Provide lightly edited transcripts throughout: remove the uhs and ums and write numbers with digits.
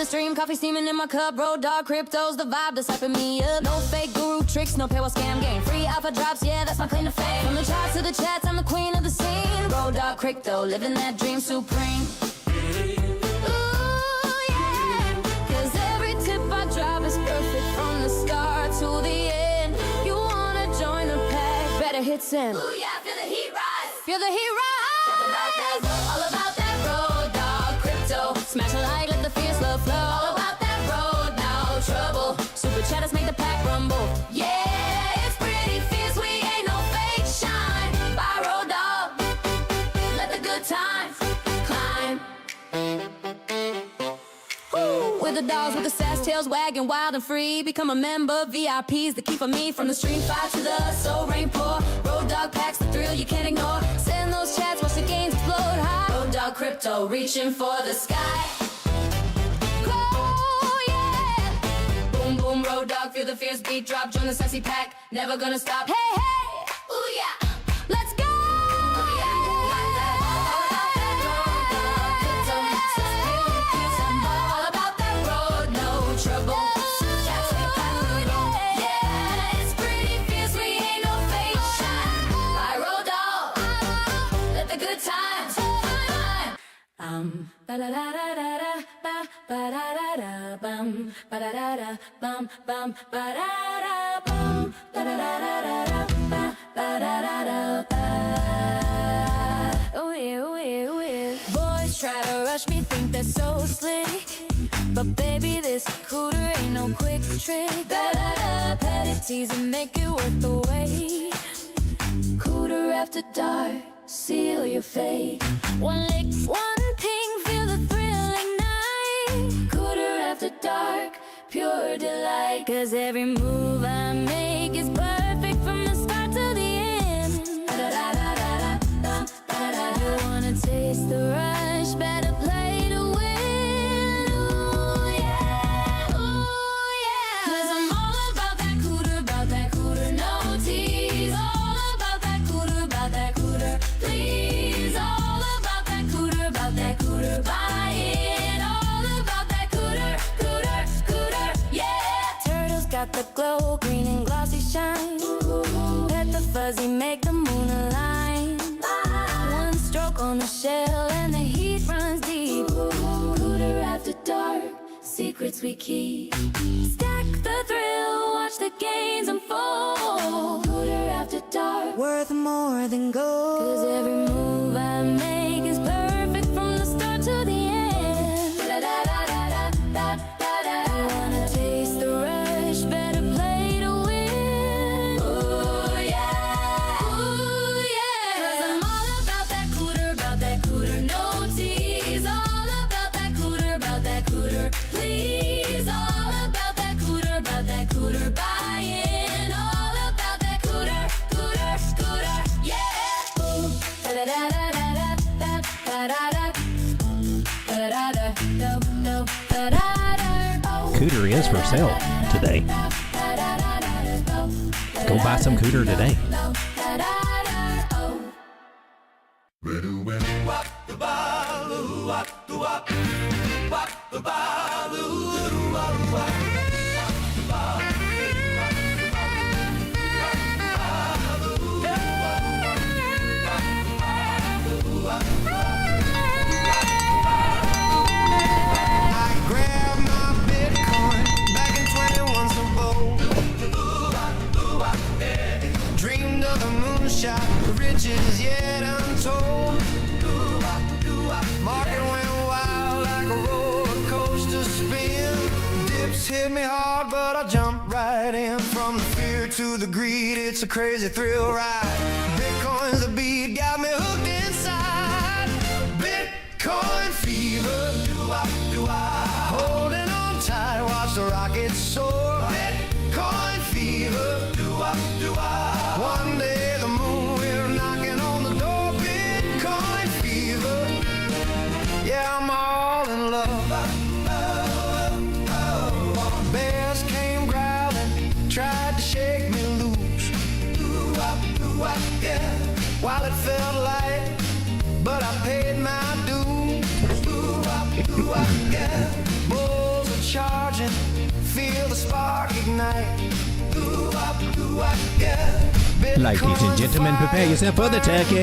the stream, coffee steaming in my cup. Road Dawg Crypto's the vibe that's hyping me up. No fake guru tricks, no paywall scam game. Free alpha drops, yeah, that's my claim to fame. From the charts to the chats, I'm the queen of the scene. Road Dawg Crypto, living that dream supreme. Ooh, yeah, 'cause every tip I drop is perfect from the start to the end. You wanna join the pack, better hit send. Ooh, yeah, feel the heat rise. Feel the heat rise. All about that Road Dawg Crypto. Smash a like, let the fierce love flow. All about that road, no trouble. Super chatters make the pack rumble. Yeah, it's pretty fierce, we ain't no fake shine. By Road Dawg, let the good times climb. Woo. With the dogs, with the sass tails wagging wild and free. Become a member, VIP's the key for me. From the stream fight to the soul rain pour. Road Dawg packs the thrill you can't ignore. Send those chats, watch the games explode high. Road Dawg Crypto, reaching for the sky. Oh yeah. Boom boom, Road Dawg, feel the fierce beat drop. Join the sexy pack, never gonna stop. Hey hey, ooh yeah, let's go. Ba da da da da da ba ba da da da bum ba da da da bum bum ba da da bum ba da da da da ba ba da da da ba. Oh yeah, oh yeah, oh yeah. Boys try to rush me, think they're so slick, but baby this cooter ain't no quick trick. Ba da da, petty tease and make it worth the wait. Cooter after dark, seal your fate. One lick, one ping, feel the thrill ignite. Cooter after dark, pure delight. 'Cause every move I make is perfect from the start to the end. You wanna taste the rush, better play to win. Ooh yeah, ooh yeah. 'Cause I'm all about that cooter, no tease. All about that cooter, please. All about that cooter, buy it. All about that cooter, yeah. Turtles got the glow, green and glossy shine. Pet the fuzzy, make the moon align. One stroke on the shell and the heat runs deep. Cooter after dark, secrets we keep. Stack the thrill, watch the gains unfold. Cooter after dark, worth more than gold. 'Cause every move I make is perfect from the start to the end. You wanna taste the rush, better play to win. Ooh yeah, ooh yeah. 'Cause I'm all about that cooter, no tease. All about that cooter, please. All about that cooter, buy in. All about that cooter, yeah. Ooh, da da da da da da da da da da da da da. Cooter is for sale today. Go buy some cooter today. Dreamed of the moonshot, the riches yet untold. Market went wild like a roller coaster spin. Dips hit me hard, but I jumped right in. From the fear to the greed, it's a crazy thrill ride. Bitcoin's the beat, got me hooked inside. Bitcoin fever, holding on tight, watch the rockets soar. Bitcoin fever, one day the moon will knocking on the door. Bitcoin fever, yeah, I'm all in love. Bears came growling, tried to shake me loose. Yeah, while it felt light, but I paid my dues. Yeah, boy, charging, feel the spark ignite. Yeah. Ladies and gentlemen, prepare yourself for the turkey.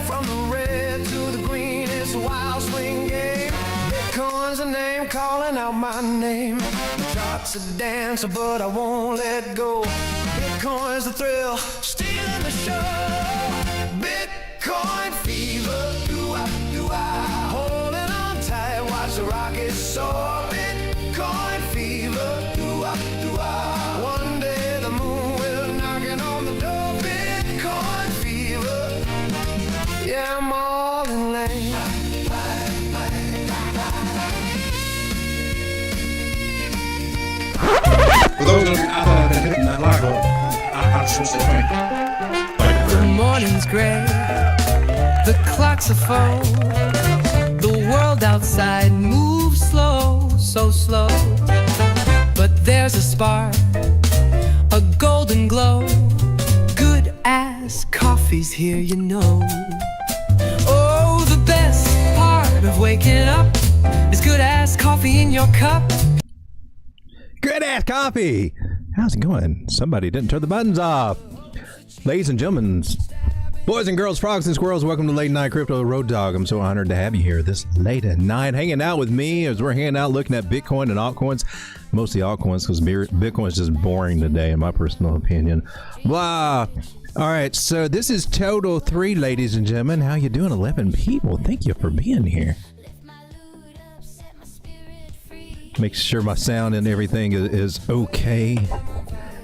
From the red to the green, it's a wild swing game. Bitcoin's a name calling out my name. The chart's a dancer, but I won't let go. Bitcoin's the thrill, stealing the show. Bitcoin fever, holding on tight, watch the rocket soar. Bitcoin fever, one day the moon will knocking on the door. Bitcoin fever, yeah, I'm all in lane. For those of you out there that hitting that like I just say thank you. The morning's gray, the clocks are full. The world outside moves slow, so slow. But there's a spark, a golden glow. Good ass coffee's here, you know. Oh, the best part of waking up is good ass coffee in your cup. Good ass coffee. How's it going? Somebody didn't turn the buttons off. Ladies and gentlemen, boys and girls, frogs and squirrels, welcome to Late Night Crypto Road Dawg. I'm so honored to have you here this late at night, hanging out with me as we're hanging out looking at Bitcoin and altcoins. Mostly altcoins because Bitcoin is just boring today, in my personal opinion. Blah. All right, so this is Total 3, ladies and gentlemen. How you doing, 11 people? Thank you for being here. Make sure my sound and everything is okay.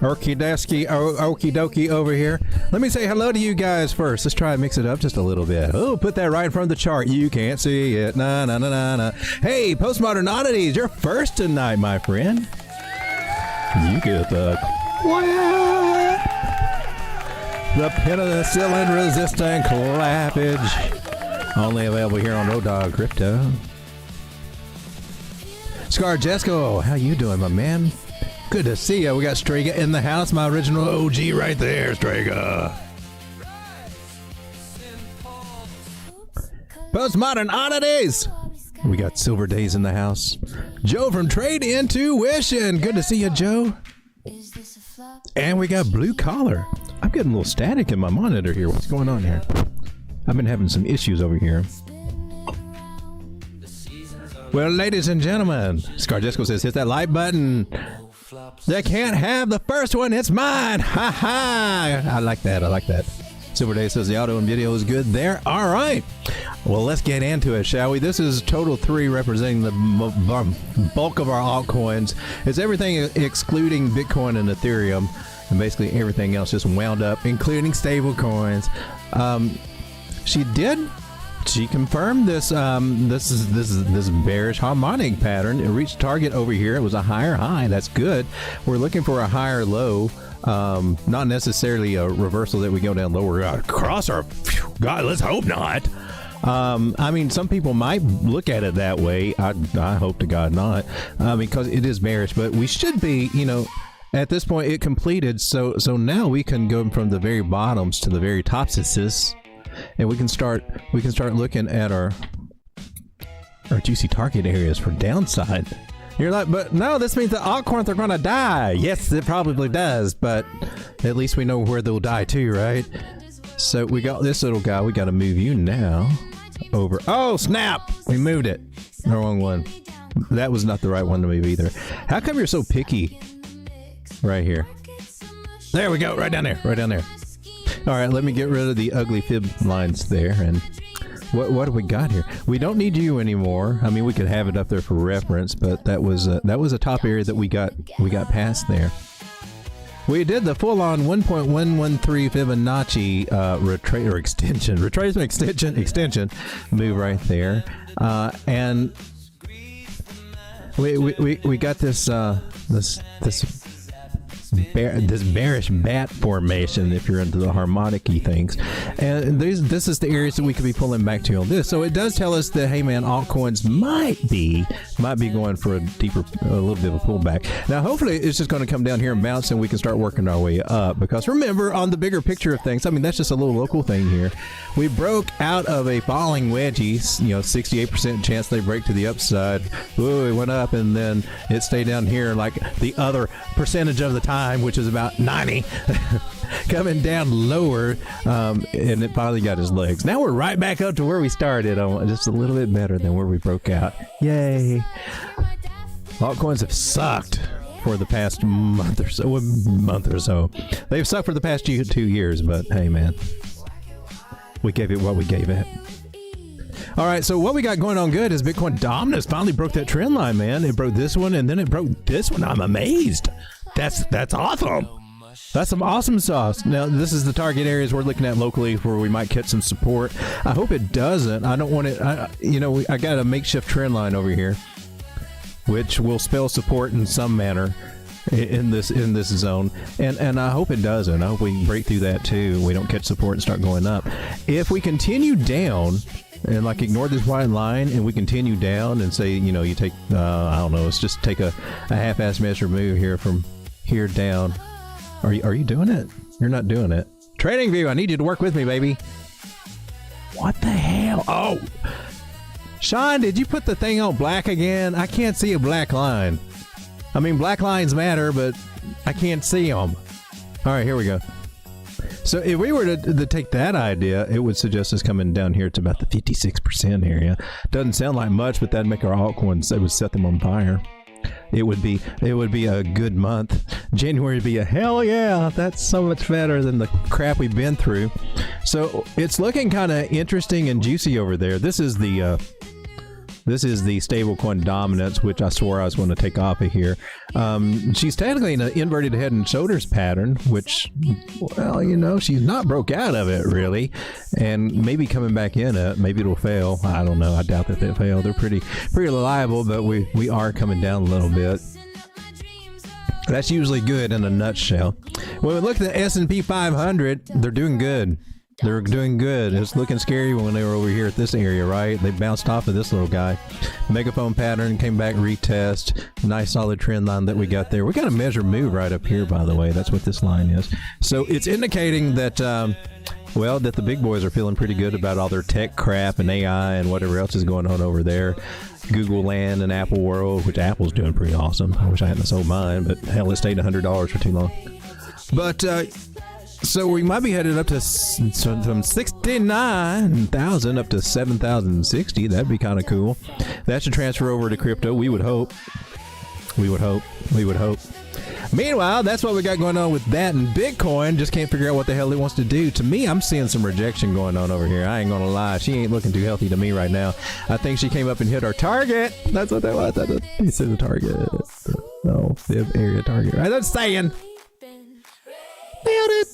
Okie dokie over here. Let me say hello to you guys first. Let's try and mix it up just a little bit. Oh, put that right in front of the chart. You can't see it. Na na na na na. Hey, Postmodern Oddities, you're first tonight, my friend. You get the penicillin resistant clappage. Only available here on Road Dawg Crypto. Scar Jesco, how you doing, my man? Good to see you. We got Strega in the house, my original OG right there, Strega. Postmodern Oddities. We got Silver Days in the house. Joe from Trade Intuition. Good to see you, Joe. And we got Blue Collar. I'm getting a little static in my monitor here. What's going on here? I've been having some issues over here. Well, ladies and gentlemen, Scarjesco says, hit that like button. They can't have the first one. It's mine. Ha ha. I like that. I like that. Silver Day says the audio and video is good there. All right. Well, let's get into it, shall we? This is Total 3 representing the bulk of our altcoins. It's everything excluding Bitcoin and Ethereum, and basically everything else just wound up, including stable coins. She confirmed this this bearish harmonic pattern. It reached target over here. It was a higher high. That's good. We're looking for a higher low. Not necessarily a reversal that we go down lower across our. God, let's hope not. I mean, some people might look at it that way. I hope to God not, because it is bearish. But we should be, at this point, it completed. So now we can go from the very bottoms to the very topses. And we can start looking at our juicy target areas for downside. You're like, but no, this means the altcoins are going to die. Yes, it probably does, but at least we know where they'll die too, right? So we got this little guy. We got to move you now over. Oh, snap! We moved it. The wrong one. That was not the right one to move either. How come you're so picky? Right here. There we go. Right down there. Right down there. All right, let me get rid of the ugly fib lines there. And what do we got here? We don't need you anymore. I mean, we could have it up there for reference, but that was a top area that we got past there. We did the full-on 1.113 Fibonacci retracement extension move right there, and we got this this bearish bat formation if you're into the harmonic-y things. And this is the areas that we could be pulling back to on this. So it does tell us that, hey man, altcoins might be going for a little bit of a pullback. Now hopefully it's just going to come down here and bounce and we can start working our way up, because remember, on the bigger picture of things, I mean, that's just a little local thing here. We broke out of a falling wedgie, 68% chance they break to the upside. Ooh, it went up and then it stayed down here like the other percentage of the time, which is about 90, coming down lower, and it finally got his legs. Now we're right back up to where we started, just a little bit better than where we broke out. Yay! Altcoins have sucked for the past month or so. They've sucked for the past 2 years, but hey man, we gave it what we gave it. All right, so what we got going on good is Bitcoin dominance finally broke that trend line, man. It broke this one, and then it broke this one. I'm amazed. That's awesome. That's some awesome sauce. Now, this is the target areas we're looking at locally where we might catch some support. I hope it doesn't. I don't want it. I got a makeshift trend line over here, which will spell support in some manner in this zone, and I hope it doesn't. I hope we break through that too. We don't catch support and start going up. If we continue down and like ignore this white line and we continue down and say, you take I don't know, let's just take a half-ass measure move here from here down. Are you doing it? You're not doing it. Trading View, I need you to work with me, baby. What the hell? Oh, Sean, did you put the thing on black again? I can't see a black line. I mean, black lines matter, but I can't see them. All right, here we go. So if we were to take that idea, it would suggest us coming down here to about the 56% area. Doesn't sound like much, but that'd make our altcoins, it would set them on fire. It would be a good month. January would be a hell yeah. That's so much better than the crap we've been through. So it's looking kind of interesting and juicy over there. This is the stablecoin dominance, which I swore I was going to take off of here. She's technically in an inverted head and shoulders pattern, which, well, she's not broke out of it really, and maybe coming back in it. Maybe it'll fail. I don't know. I doubt that they fail. They're pretty reliable, but we are coming down a little bit. That's usually good in a nutshell. When we look at the S&P 500, they're doing good. They're doing good. It's looking scary when they were over here at this area, right? They bounced off of this little guy. Megaphone pattern, came back, retest. Nice solid trend line that we got there. We got a measure move right up here, by the way. That's what this line is. So it's indicating that, that the big boys are feeling pretty good about all their tech crap and AI and whatever else is going on over there. Google Land and Apple World, which Apple's doing pretty awesome. I wish I hadn't sold mine, but hell, it stayed $100 for too long. But, so we might be headed up to from 69,000 up to 7,060. That'd be kind of cool. That should transfer over to crypto. We would hope. Meanwhile, that's what we got going on with that, and Bitcoin just can't figure out what the hell it wants to do. To me, I'm seeing some rejection going on over here. I ain't gonna lie. She ain't looking too healthy to me right now. I think she came up and hit our target. That's what they want. He said the target. No, the area target. Right? That's saying. Nailed it.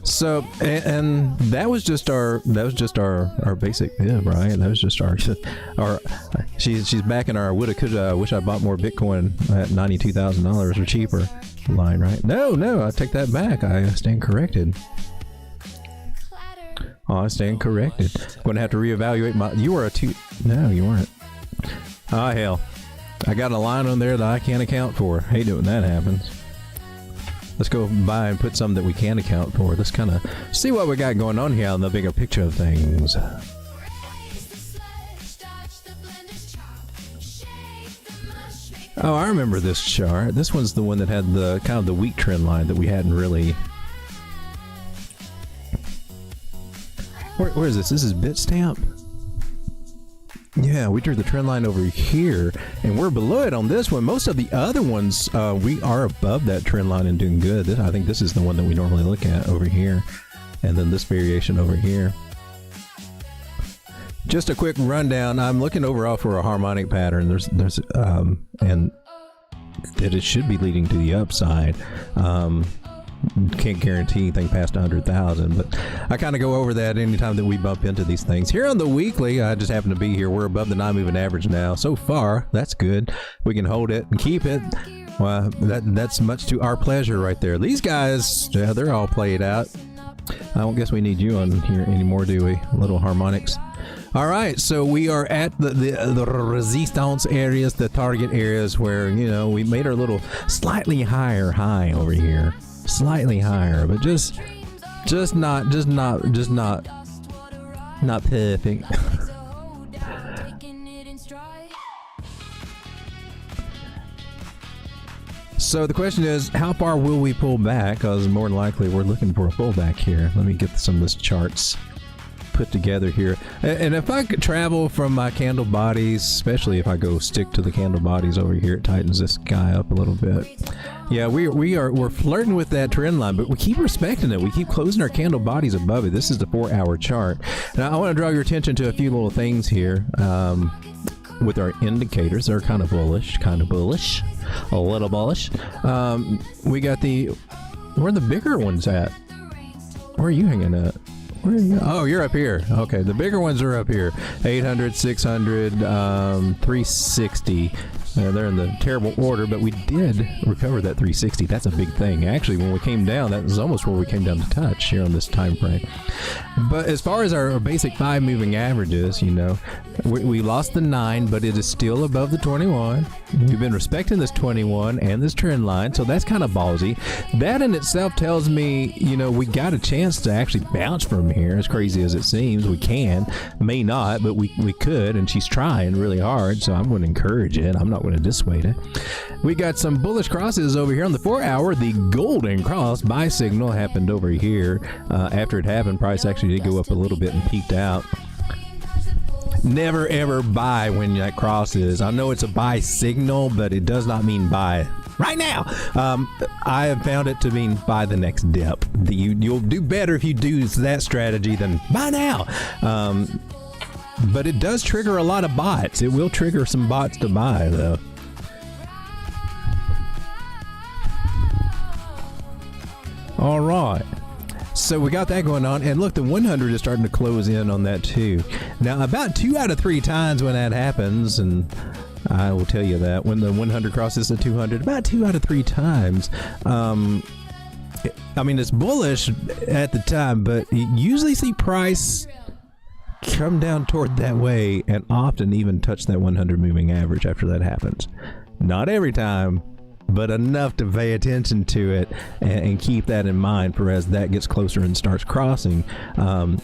So, and that was just our basic bib, right? That was just our she's back in our wish I bought more Bitcoin at $92,000 or cheaper line, right? No, I take that back. I stand corrected. I stand corrected. I'm going to have to reevaluate you were a 2. No, you weren't. Oh, hell. I got a line on there that I can't account for. Hate it when that happens. Let's go by and put some that we can account for. Let's kind of see what we got going on here on the bigger picture of things. Oh, I remember this chart. This one's the one that had the kind of the weak trend line that we hadn't really. Where is this? This is Bitstamp. Yeah, we drew the trend line over here, and we're below it on this one. Most of the other ones, we are above that trend line and doing good. I think this is the one that we normally look at over here, and then this variation over here. Just a quick rundown. I'm looking overall for a harmonic pattern. There's and that it should be leading to the upside. Can't guarantee anything past 100,000, but I kind of go over that anytime that we bump into these things. Here on the weekly, I just happen to be here. We're above the 9 moving average now. So far, that's good. We can hold it and keep it. Well, that's much to our pleasure right there. These guys, yeah, they're all played out. I don't guess we need you on here anymore, do we? Little harmonics. All right, so we are at the resistance areas, the target areas where, you know, we made our little slightly higher high over here. Slightly higher, but just not perfect. So the question is, how far will we pull back? Because more than likely we're looking for a pullback here. Let me get some of this charts put together here. And if I could travel from my candle bodies, especially if I go stick to the candle bodies over here, it tightens this guy up a little bit. Yeah, we're flirting with that trend line, but we keep respecting it. We keep closing our candle bodies above it. This is the 4-hour chart. Now I want to draw your attention to a few little things here. With our indicators, they're kind of bullish, a little bullish. We got where are the bigger ones at? Where are you hanging at? Where are you? Oh, you're up here. Okay, the bigger ones are up here. 800, 600, 360. They're in the terrible order, but we did recover that 360. That's a big thing. Actually, when we came down, that was almost where we came down to touch here on this time frame. But as far as our basic 5 moving averages, you know, we lost the 9, but it is still above the 21. We've been respecting this 21 and this trend line, so that's kind of ballsy. That in itself tells me, you know, we got a chance to actually bounce from here. As crazy as it seems, we can. May not, but we could, and she's trying really hard, so I'm going to encourage it. I'm not going to dissuade it. We got some bullish crosses over here on the 4-hour. The golden cross buy signal happened over here. After it happened, price actually did go up a little bit and peaked out. Never ever buy when that crosses. I know it's a buy signal, but it does not mean buy right now. I have found it to mean buy the next dip. You'll do better if you do that strategy than buy now. But it does trigger a lot of bots. It will trigger some bots to buy, though. All right. So we got that going on, and look, the 100 is starting to close in on that too. Now, about 2 out of 3 times when that happens, and I will tell you that when the 100 crosses the 200, about 2 out of 3 times. I mean, it's bullish at the time, but you usually see price come down toward that way, and often even touch that 100 moving average after that happens. Not every time, but enough to pay attention to it and keep that in mind for as that gets closer and starts crossing.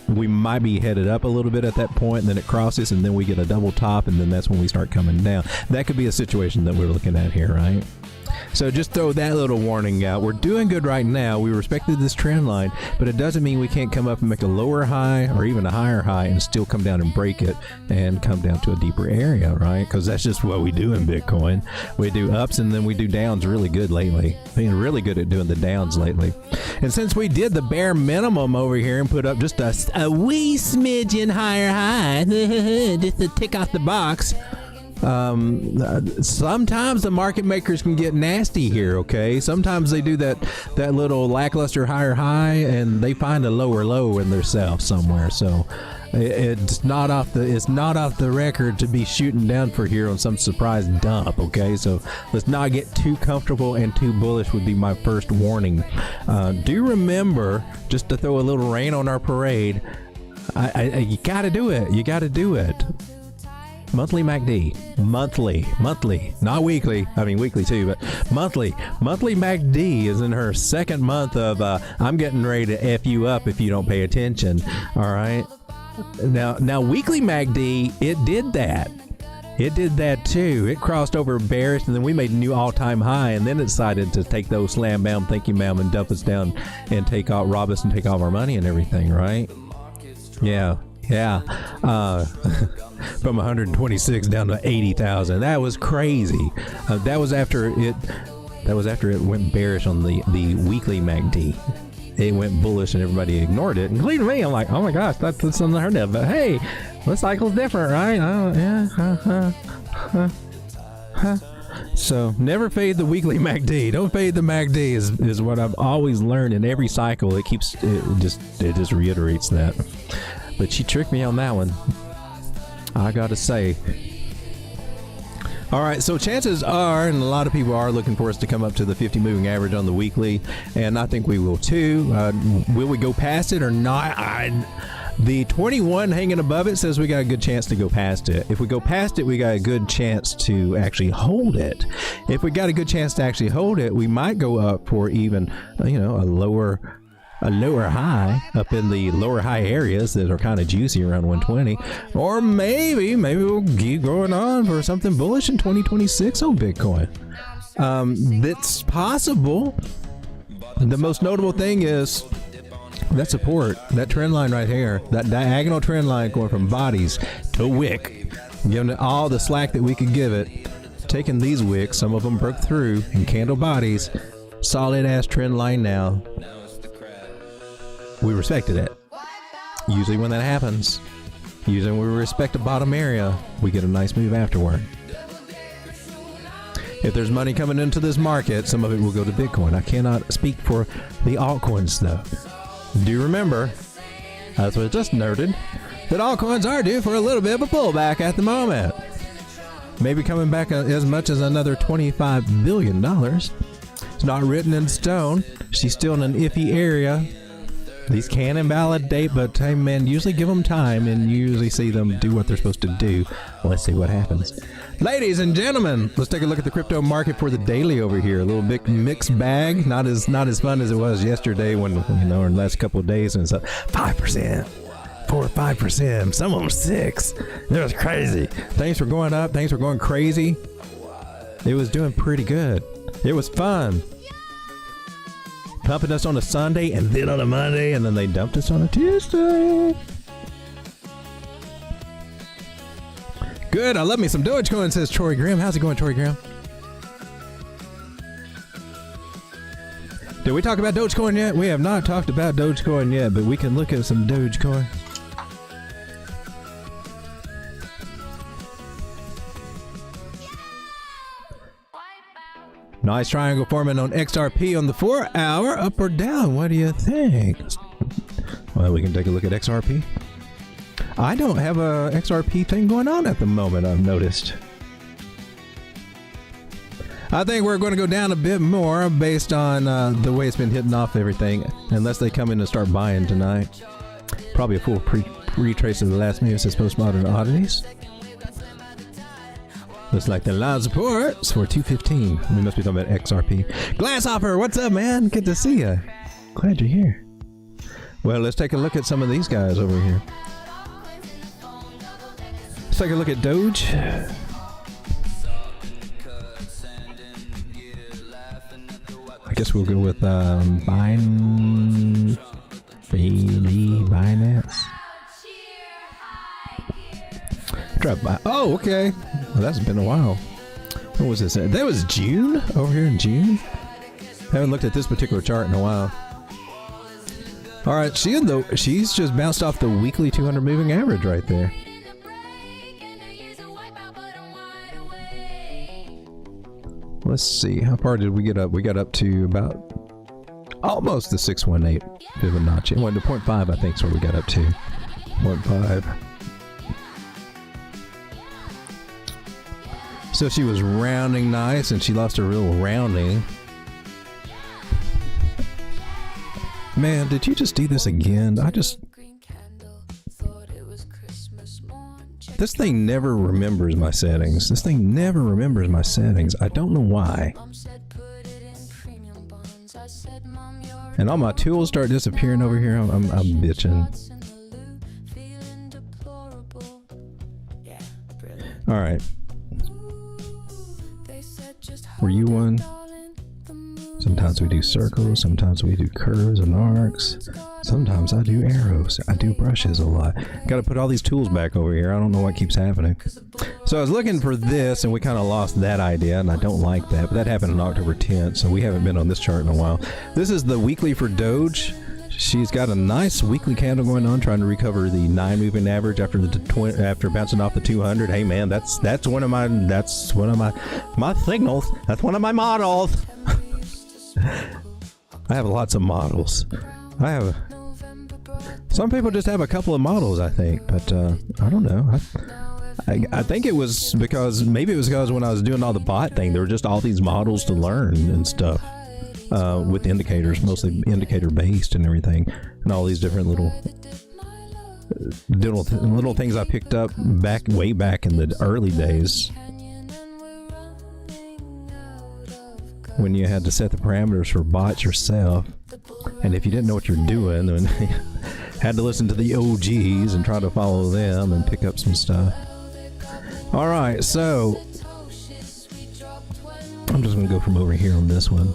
We might be headed up a little bit at that point, and then it crosses, and then we get a double top, and then that's when we start coming down. That could be a situation that we're looking at here, right? So just throw that little warning out. We're doing good right now. We respected this trend line, but it doesn't mean we can't come up and make a lower high or even a higher high and still come down and break it and come down to a deeper area, right? Because that's just what we do in Bitcoin. We do ups and then we do downs really good lately. Being really good at doing the downs lately. And since we did the bare minimum over here and put up just a wee smidgen higher high, just to tick off the box, sometimes the market makers can get nasty here, okay? Sometimes they do that little lackluster higher high and they find a lower low in their self somewhere. So it's not off the record to be shooting down for here on some surprise dump, okay? So let's not get too comfortable and too bullish would be my first warning. Do remember, just to throw a little rain on our parade, you gotta do it. You gotta do it. Monthly MACD, monthly, not weekly. I mean weekly too, but monthly MACD is in her second month of I'm getting ready to F you up if you don't pay attention. All right. Now weekly MACD, it did that. It did that too. It crossed over bearish, and then we made a new all-time high, and then it decided to take those slam bam, thank you ma'am, and dump us down and rob us and take all our money and everything, right? Yeah. From 126 down to 80,000. That was crazy. That was after it went bearish on the weekly MACD. It went bullish and everybody ignored it, including me. I'm like, oh my gosh, that's something unheard of. But hey, the cycle's different, right? So never fade the weekly MACD. Don't fade the MACD is what I've always learned in every cycle. It just reiterates that. But she tricked me on that one, I gotta say. All right, so chances are, and a lot of people are looking for us to come up to the 50 moving average on the weekly, and I think we will too. Will we go past it or not? The 21 hanging above it says we got a good chance to go past it. If we go past it, we got a good chance to actually hold it. If we got a good chance to actually hold it, we might go up for even, a lower high up in the lower high areas that are kind of juicy around 120, or maybe we'll keep going on for something bullish in 2026 on Bitcoin. That's possible. The most notable thing is that support, that trend line right here, that diagonal trend line going from bodies to wick, giving it all the slack that we could give it, taking these wicks, some of them broke through, and candle bodies, solid ass trend line now. We respected it. Usually when that happens, usually when we respect a bottom area, we get a nice move afterward. If there's money coming into this market, some of it will go to Bitcoin. I cannot speak for the altcoins though. Do remember, as was just noted, that altcoins are due for a little bit of a pullback at the moment. Maybe coming back as much as another $25 billion. It's not written in stone. She's still in an iffy area. These can invalidate, but hey man, usually give them time and you usually see them do what they're supposed to do. Let's see what happens. Ladies and gentlemen, let's take a look at the crypto market for the daily over here. A little bit mixed bag. Not as fun as it was yesterday when, in the last couple of days, and it's up 5%, 4 or 5%, some of them 6. It was crazy. Things were going up, things were going crazy. It was doing pretty good. It was fun. Pumping us on a Sunday and then on a Monday, and then they dumped us on a Tuesday. Good, I love me some Dogecoin, says Troy Graham. How's it going, Troy Graham? Did we talk about Dogecoin yet? We have not talked about Dogecoin yet, but we can look at some Dogecoin. Nice triangle forming on XRP on the 4 hour, up or down. What do you think? Well, we can take a look at XRP. I don't have a XRP thing going on at the moment, I've noticed. I think we're going to go down a bit more based on the way it's been hitting off everything, unless they come in and start buying tonight. Probably a full retrace of the last move since postmodern oddities. Looks like the line supports for 215. We must be talking about XRP. Glasshopper, what's up, man? Good to see you. Glad you're here. Well, let's take a look at some of these guys over here. Let's take a look at Doge. I guess we'll go with Binance. Drop by. Oh, okay. Well, that's been a while. What was this? That was June? Over here in June? Haven't looked at this particular chart in a while. All right, she's just bounced off the weekly 200 moving average right there. Let's see. How far did we get up? We got up to about almost the 618 Fibonacci. It went to 0.5, I think, is where we got up to. 0.5. So she was rounding nice, and she lost her real rounding. Man, did you just do this again? This thing never remembers my settings. I don't know why. And all my tools start disappearing over here. I'm bitching. All right. Were you one? Sometimes we do circles, sometimes we do curves and arcs. Sometimes I do arrows. I do brushes a lot. Got to put all these tools back over here. I don't know what keeps happening. So I was looking for this, and we kind of lost that idea, and I don't like that. But that happened on October 10th, so we haven't been on this chart in a while. This is the weekly for Doge. She's got a nice weekly candle going on, trying to recover the 9 moving average after after bouncing off the 200. Hey man, that's one of my signals. That's one of my models. I have lots of models. Some people just have a couple of models, I think, but I don't know. I think it was because when I was doing all the bot thing, there were just all these models to learn and stuff with indicators, mostly indicator based and everything, and all these different little things I picked up way back in the early days when you had to set the parameters for bots yourself, and if you didn't know what you're doing, then had to listen to the OGs and try to follow them and pick up some stuff. All right, so I'm just going to go from over here on this one.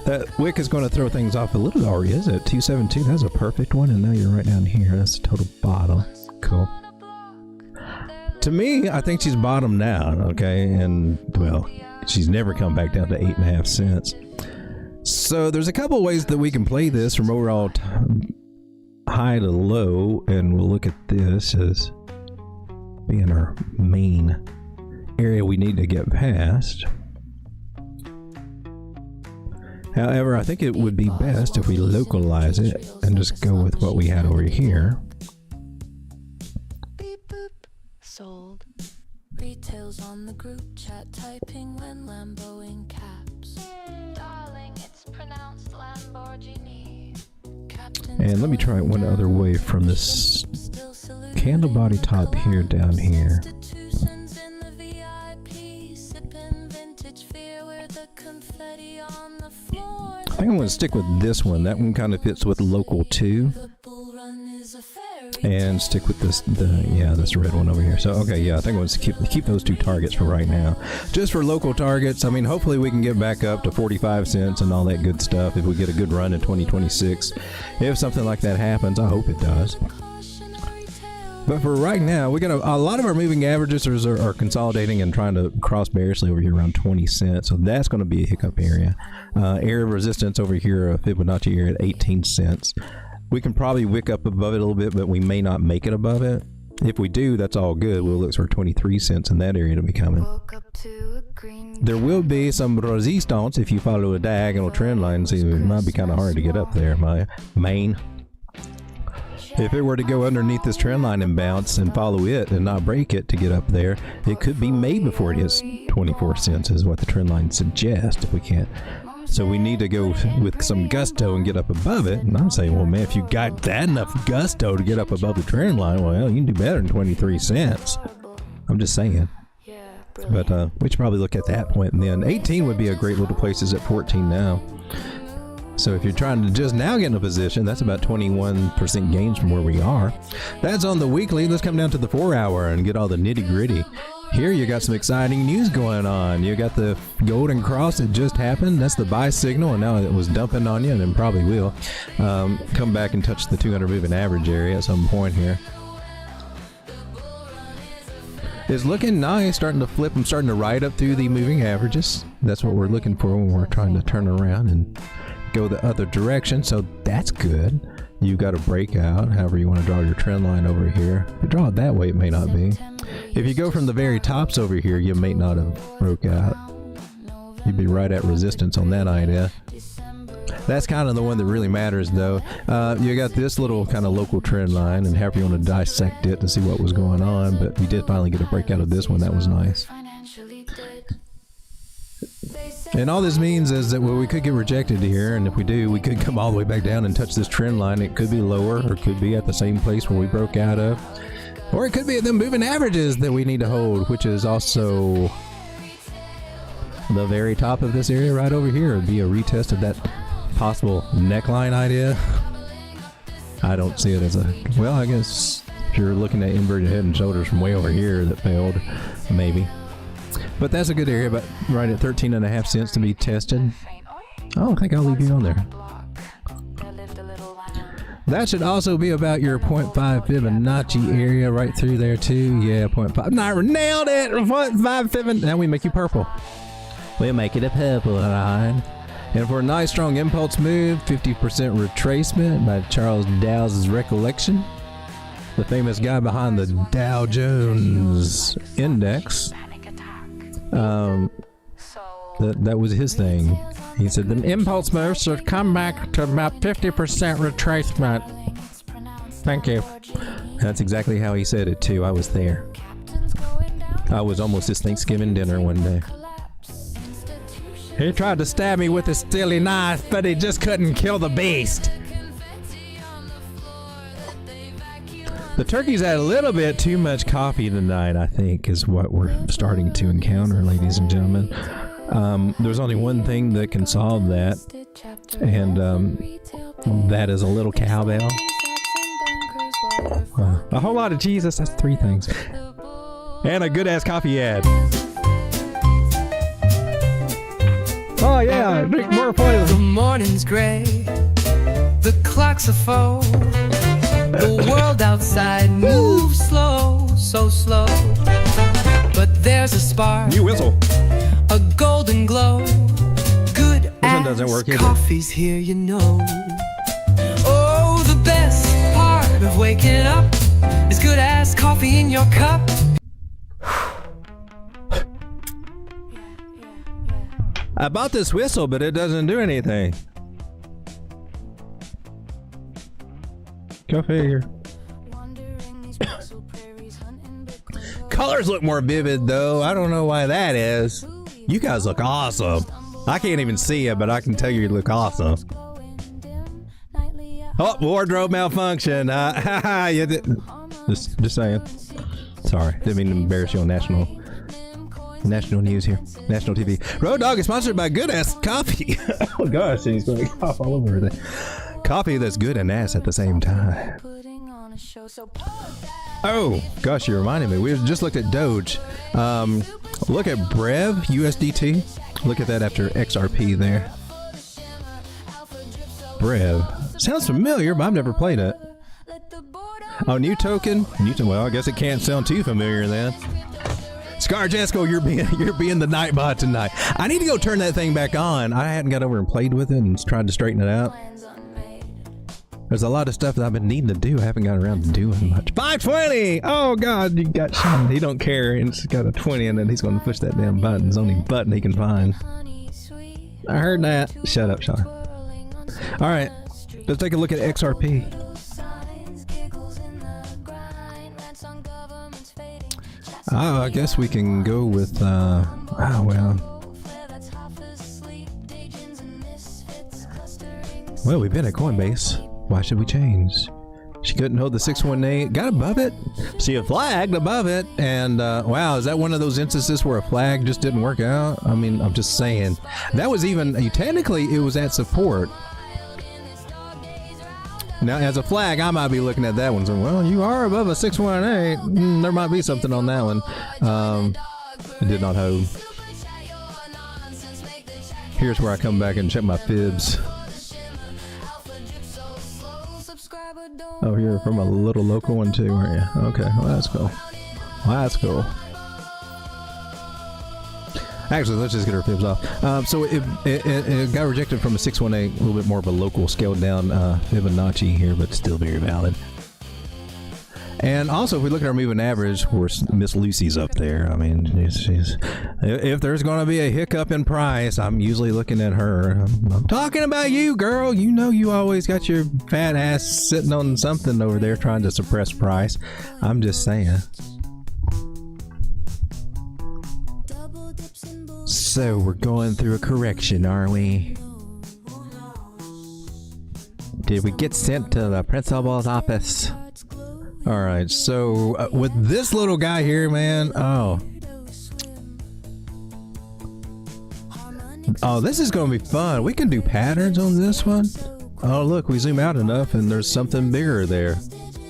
That wick is going to throw things off a little, or is it? 272, that's a perfect one, and now you're right down here. That's the total bottom. Cool. To me, I think she's bottomed down, okay? And, well, she's never come back down to 8.5 cents. So there's a couple ways that we can play this from overall high to low, and we'll look at this as being our main area we need to get past. However, I think it would be best if we localize it and just go with what we had over here. Sold. Retails on the group chat, typing when Lambo in caps. Darling, it's pronounced Lamborghini. And let me try it one other way from this candle body top here down here. I think I'm going to stick with this one. That one kind of fits with local 2. And stick with this red one over here. So, okay, yeah, I think I'm going to keep those 2 targets for right now. Just for local targets, I mean, hopefully we can get back up to 45 cents and all that good stuff if we get a good run in 2026. If something like that happens, I hope it does. But for right now, we got a lot of our moving averages are consolidating and trying to cross bearishly over here around 20 cents. So that's going to be a hiccup area. Area of resistance over here, a Fibonacci area at 18 cents. We can probably wick up above it a little bit, but we may not make it above it. If we do, that's all good. We'll look for 23 cents in that area to be coming. There will be some resistance if you follow a diagonal trend line. So it might be kind of hard to get up there, my main. If it were to go underneath this trend line and bounce and follow it and not break it to get up there, it could be made before it hits 24 cents is what the trend line suggests if we can't. So we need to go with some gusto and get up above it. And I'm saying, well, man, if you got that enough gusto to get up above the trend line, well, you can do better than 23 cents. I'm just saying. But we should probably look at that point. And then 18 would be a great little place. It's at 14 now. So if you're trying to just now get in a position, that's about 21% gains from where we are. That's on the weekly. Let's come down to the 4-hour and get all the nitty gritty. Here you got some exciting news going on. You got the golden cross that just happened. That's the buy signal, and now it was dumping on you, and it probably will come back and touch the 200 moving average area at some point here. It's looking nice, starting to flip. I'm starting to ride up through the moving averages. That's what we're looking for when we're trying to turn around and go the other direction, so that's good. You got a breakout, however you want to draw your trend line over here. If you draw it that way, it may not be. If you go from the very tops over here, you may not have broke out. You'd be right at resistance on that idea. That's kind of the one that really matters, though. You got this little kind of local trend line, and however you want to dissect it to see what was going on, but we did finally get a breakout of this one. That was nice. And all this means is that, well, we could get rejected here, and if we do, we could come all the way back down and touch this trend line. It could be lower, or it could be at the same place where we broke out of, or it could be at the moving averages that we need to hold, which is also the very top of this area right over here. It'd be a retest of that possible neckline idea. I don't see it as a, well, I guess if you're looking at inverted head and shoulders from way over here that failed, maybe. But that's a good area, but right at 13.5 cents to be tested. I don't think I'll leave you on there. That should also be about your 0.5 Fibonacci area right through there too. Yeah, 0.5. Nailed it! 0.5 Fibonacci. Now we make you purple. We'll make it a purple line. And for a nice strong impulse move, 50% retracement by Charles Dow's recollection. The famous guy behind the Dow Jones Index. That was his thing. He said the impulse moves should come back to about 50% retracement. Thank you. That's exactly how he said it too. I was there. I was almost his Thanksgiving dinner one day. He tried to stab me with his steely knife, but he just couldn't kill the beast. The turkey's had a little bit too much coffee tonight, I think, is what we're starting to encounter, ladies and gentlemen. There's only one thing that can solve that, and that is a little cowbell. A whole lot of Jesus, that's 3 things. And a good-ass coffee ad. Oh yeah, drink more flavor. The morning's gray, the clocks are full. The world outside moves slow, so slow. But there's a spark, New whistle. a golden glow. Good This one doesn't work either. coffee's here, you know. Oh, the best part of waking up is good ass coffee in your cup. I bought this whistle, but it doesn't do anything. Go figure. Colors look more vivid, though. I don't know why that is. You guys look awesome. I can't even see it, but I can tell you look awesome. Oh, wardrobe malfunction. You did. Just saying. Sorry, didn't mean to embarrass you on national news here. National TV. Road Dawg is sponsored by Good Ass Coffee. Oh gosh, he's going to cough all over everything. Coffee that's good and ass at the same time. Oh gosh, you reminded me. We just looked at Doge. Look at Brev USDT. Look at that after XRP there. Brev. Sounds familiar, but I've never played it. Oh, new token. Well, I guess it can't sound too familiar then. Scar Jesco, you're being the Nightbot tonight. I need to go turn that thing back on. I hadn't got over and played with it and tried to straighten it out. There's a lot of stuff that I've been needing to do. I haven't got around to doing much. 520! Oh God, you got Sean. He don't care. And it's got a 20 and then he's going to push that damn button. It's the only button he can find. I heard that. Shut up, Sean. All right, let's take a look at XRP. Oh, I guess we can go with, oh, well. Well, we've been at Coinbase. Why should we change? She couldn't hold the 618. Got above it. See a flag above it. And, wow, is that one of those instances where a flag just didn't work out? I mean, I'm just saying. That was even, technically, it was at support. Now, as a flag, I might be looking at that one saying, well, you are above a 618. There might be something on that one. It did not hold. Here's where I come back and check my fibs. Oh, you're from a little local one too, aren't you? Okay, well, that's cool. Well, that's cool. Actually, let's just get our fibs off. So it got rejected from a 618, a little bit more of a local scaled down Fibonacci here, but still very valid. And also, if we look at our moving average, we're Miss Lucy's up there. I mean, if there's going to be a hiccup in price, I'm usually looking at her. I'm talking about you, girl. You know you always got your fat ass sitting on something over there trying to suppress price. I'm just saying. So we're going through a correction, are we? Did we get sent to the principal's office? All right, so with this little guy here, man, oh, this is going to be fun. We can do patterns on this one. Oh, look, we zoom out enough and there's something bigger there.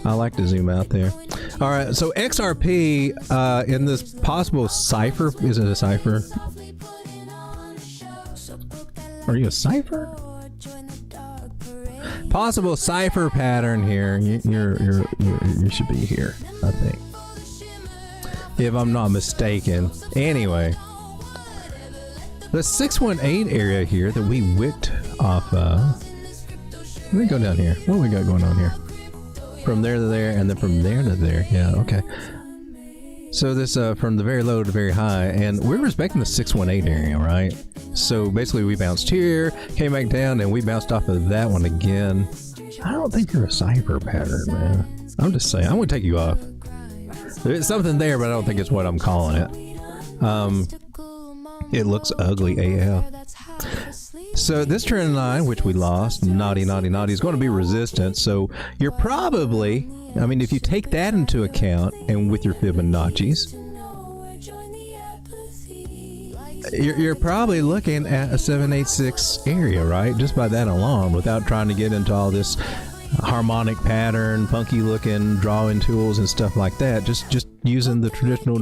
I like to zoom out there. All right, so XRP in this possible cipher, is it a cipher? Are you a cipher? Possible cipher pattern here. You should be here, I think, if I'm not mistaken. Anyway, the 618 area here that we wicked off of. Let me go down here. What do we got going on here? From there to there, and then from there to there. Yeah, okay. So this from the very low to very high, and we're respecting the 618 area, right? So basically we bounced here, came back down, and we bounced off of that one again. I don't think you're a cipher pattern, man. I'm just saying. I'm going to take you off. There's something there, but I don't think it's what I'm calling it. It looks ugly AF. So this trend line, which we lost, naughty, is going to be resistance. So you're probably, I mean, if you take that into account and with your Fibonacci's, you're probably looking at a 786 area, right? Just by that alone, without trying to get into all this harmonic pattern, funky looking drawing tools and stuff like that. Just using the traditional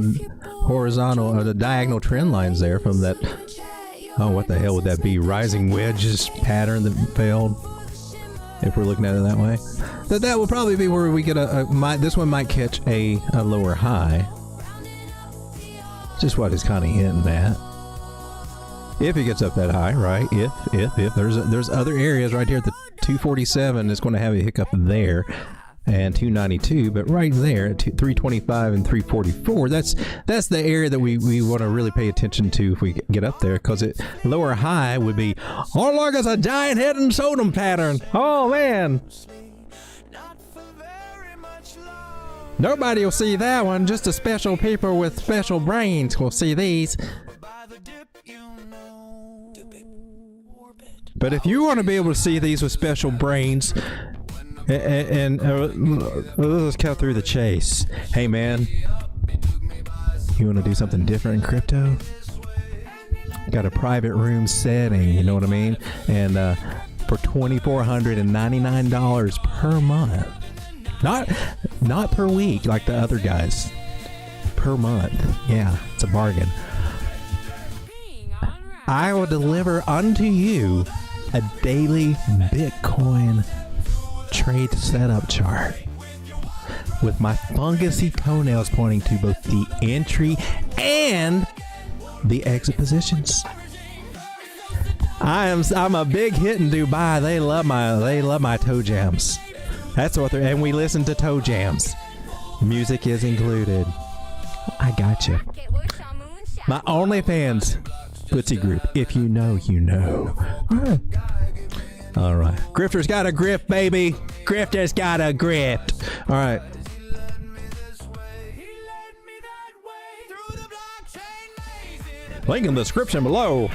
horizontal or the diagonal trend lines there from that. Oh, what the hell would that be? Rising wedges pattern that failed. If we're looking at it that way, that will probably be where we get this one might catch a lower high. Just what it's kind of hinting at. If it gets up that high, right? If there's other areas right here at the 247 is going to have a hiccup there, and 292, but right there at 325 and 344, that's the area that we want to really pay attention to if we get up there, because it lower high would be, oh look, it's a giant head and totem pattern. Oh man, nobody will see that one. Just the special people with special brains will see these. But if you want to be able to see these with special brains, and let's cut through the chase. Hey man, you want to do something different in crypto? Got a private room setting, you know what I mean? And for $2,499 per month, not per week like the other guys, per month. Yeah, it's a bargain. I will deliver unto you a daily Bitcoin trade setup chart with my fungusy toenails pointing to both the entry and the exit positions. I'm a big hit in Dubai. They love my toe jams. That's what and we listen to toe jams. Music is included. I got you. My OnlyFans Footsie group. If you know, you know. All right. Grifter's got a grift, baby. Grifter's got a grift. All right. Link in the description below.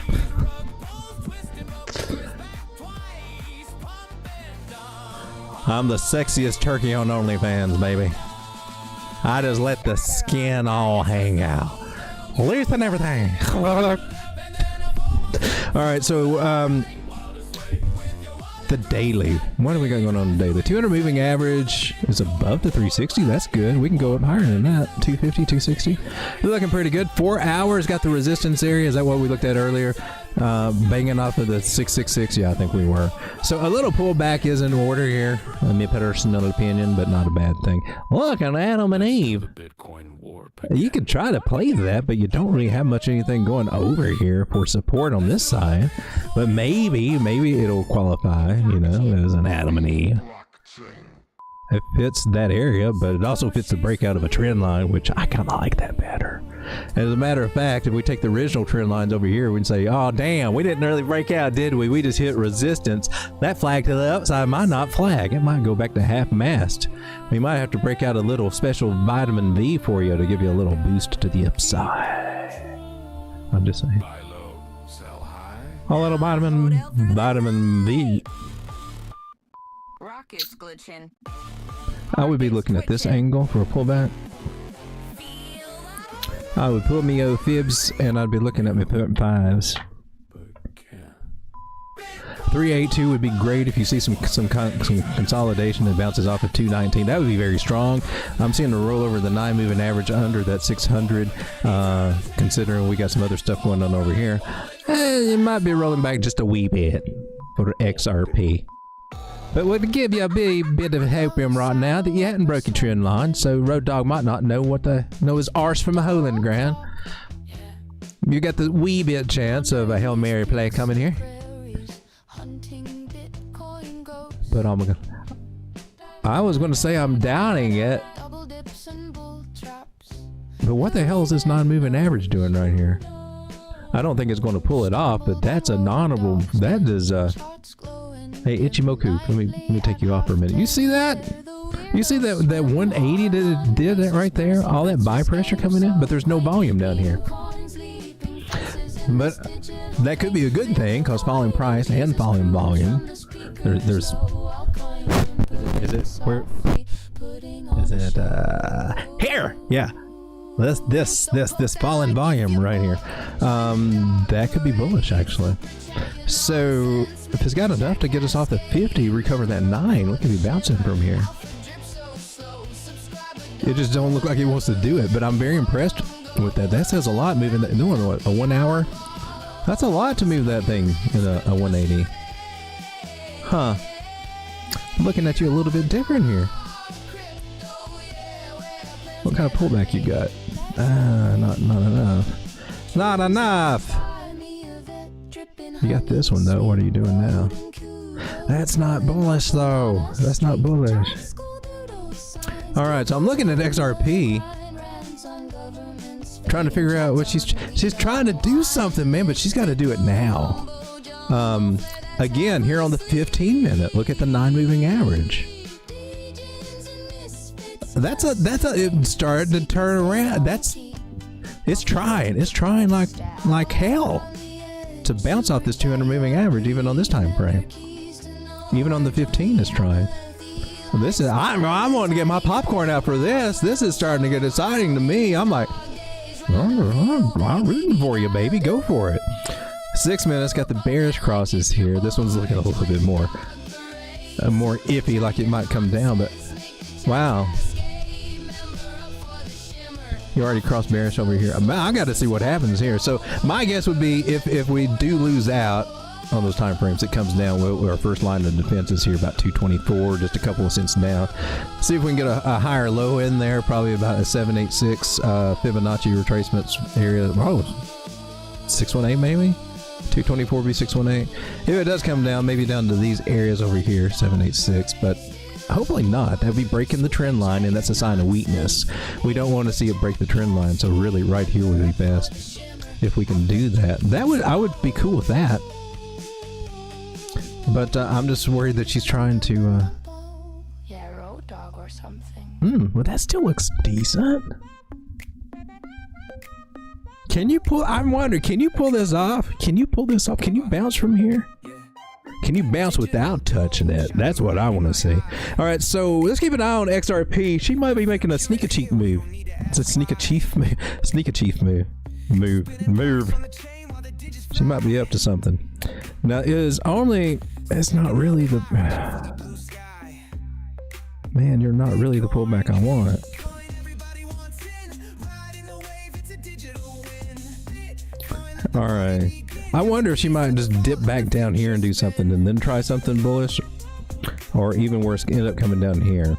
I'm the sexiest turkey on OnlyFans, baby. I just let the skin all hang out. Loose and everything. All right, so the daily. What do we got going on today? The 200 moving average is above the 360. That's good. We can go up higher than that. 250, 260. We're looking pretty good. 4 hours got the resistance area. Is that what we looked at earlier? Banging off of the 666. Yeah, I think we were. So a little pullback is in order here. My personal opinion, but not a bad thing. Look, an Adam and Eve. You could try to play that, but you don't really have much anything going over here for support on this side. But maybe it'll qualify, you know, as an Adam and Eve. It fits that area, but it also fits the breakout of a trend line, which I kind of like that better. As a matter of fact, if we take the original trend lines over here, we can say, oh, damn, we didn't really break out, did we? We just hit resistance. That flag to the upside might not flag. It might go back to half mast. We might have to break out a little special vitamin V for you to give you a little boost to the upside. I'm just saying. A little vitamin V. Rocket's glitching. I would be looking at this angle for a pullback. I would pull me O fibs and I'd be looking at my fives. 382 would be great if you see some consolidation that bounces off of 219. That would be very strong. I'm seeing a roll over the 9 moving average under that 600, considering we got some other stuff going on over here. It might be rolling back just a wee bit for XRP. But would give you a bit of hope right now that you hadn't broke your trend line, so Road Dawg might not know his arse from a hole in the ground. You got the wee bit chance of a Hail Mary play coming here. But I was going to say I'm doubting it. But what the hell is this non-moving average doing right here? I don't think it's going to pull it off, but that's a non-honorable. That is Hey, Ichimoku, let me take you off for a minute. You see that? You see that 180 that it did that right there? All that buy pressure coming in, but there's no volume down here. But that could be a good thing because falling price and falling volume. There's. Is it where? Is it here? Yeah. This falling volume right here. That could be bullish actually. So if it's got enough to get us off the 50, recover that 9, we could be bouncing from here. It just don't look like it wants to do it, but I'm very impressed with that. That says a lot moving that. Doing what, a 1 hour? That's a lot to move that thing in a 180. Huh. I'm looking at you a little bit different here. What kind of pullback you got? Not enough. Not enough! You got this one though. What are you doing now? That's not bullish though. That's not bullish. Alright, so I'm looking at XRP. Trying to figure out what she's trying to do something, man, but she's got to do it now. Again, here on the 15-minute, look at the 9 moving average. It started to turn around. It's trying like hell to bounce off this 200 moving average, even on this time frame. Even on the 15, it's trying. This is I'm wanting to get my popcorn out for this. This is starting to get exciting to me. I'm like, I'm rooting for you, baby. Go for it. 6 minutes, got the bearish crosses here. This one's looking a little bit more iffy, like it might come down, but wow. You already crossed bearish over here. I got to see what happens here. So my guess would be if we do lose out on those time frames, it comes down. Our first line of defense is here about 224, just a couple of cents down. See if we can get a higher low in there, probably about a 786 Fibonacci retracements area. Oh, 618 maybe? 224 be 618. If it does come down, maybe down to these areas over here, 786, but hopefully not. That would be breaking the trend line, and that's a sign of weakness. We don't want to see it break the trend line, so really right here would be best if we can do that. I would be cool with that. But I'm just worried that she's trying to yeah, Road Dawg or something. Well, that still looks decent. Can you pull? I'm wondering, can you pull this off? Can you pull this off? Can you bounce from here? Can you bounce without touching it? That's what I want to see. All right, so let's keep an eye on XRP. She might be making a sneak a cheek move. It's a sneak a chief move. Sneak a chief move. Move. She might be up to something. Now, it's not really the... Man, you're not really the pullback I want. All right. I wonder if she might just dip back down here and do something and then try something bullish, or even worse, end up coming down here.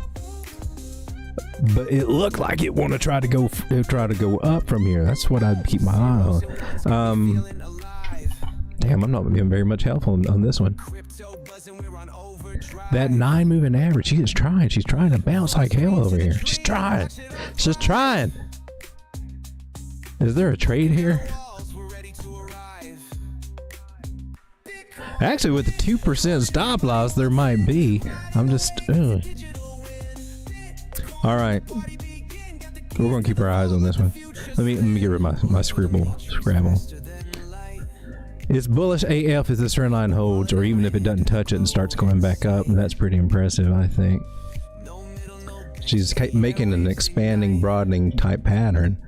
But it looked like it want to try to go up from here. That's what I'd keep my eye on. Damn, I'm not being very much helpful on this one. That 9 moving average, she's trying to bounce like hell over here. She's trying. Is there a trade here? Actually, with the 2% stop loss, there might be. I'm just... All right. We're going to keep our eyes on this one. Let me get rid of my Scrabble. It's bullish AF if this trend line holds, or even if it doesn't touch it and starts going back up. And that's pretty impressive, I think. She's making an expanding, broadening type pattern.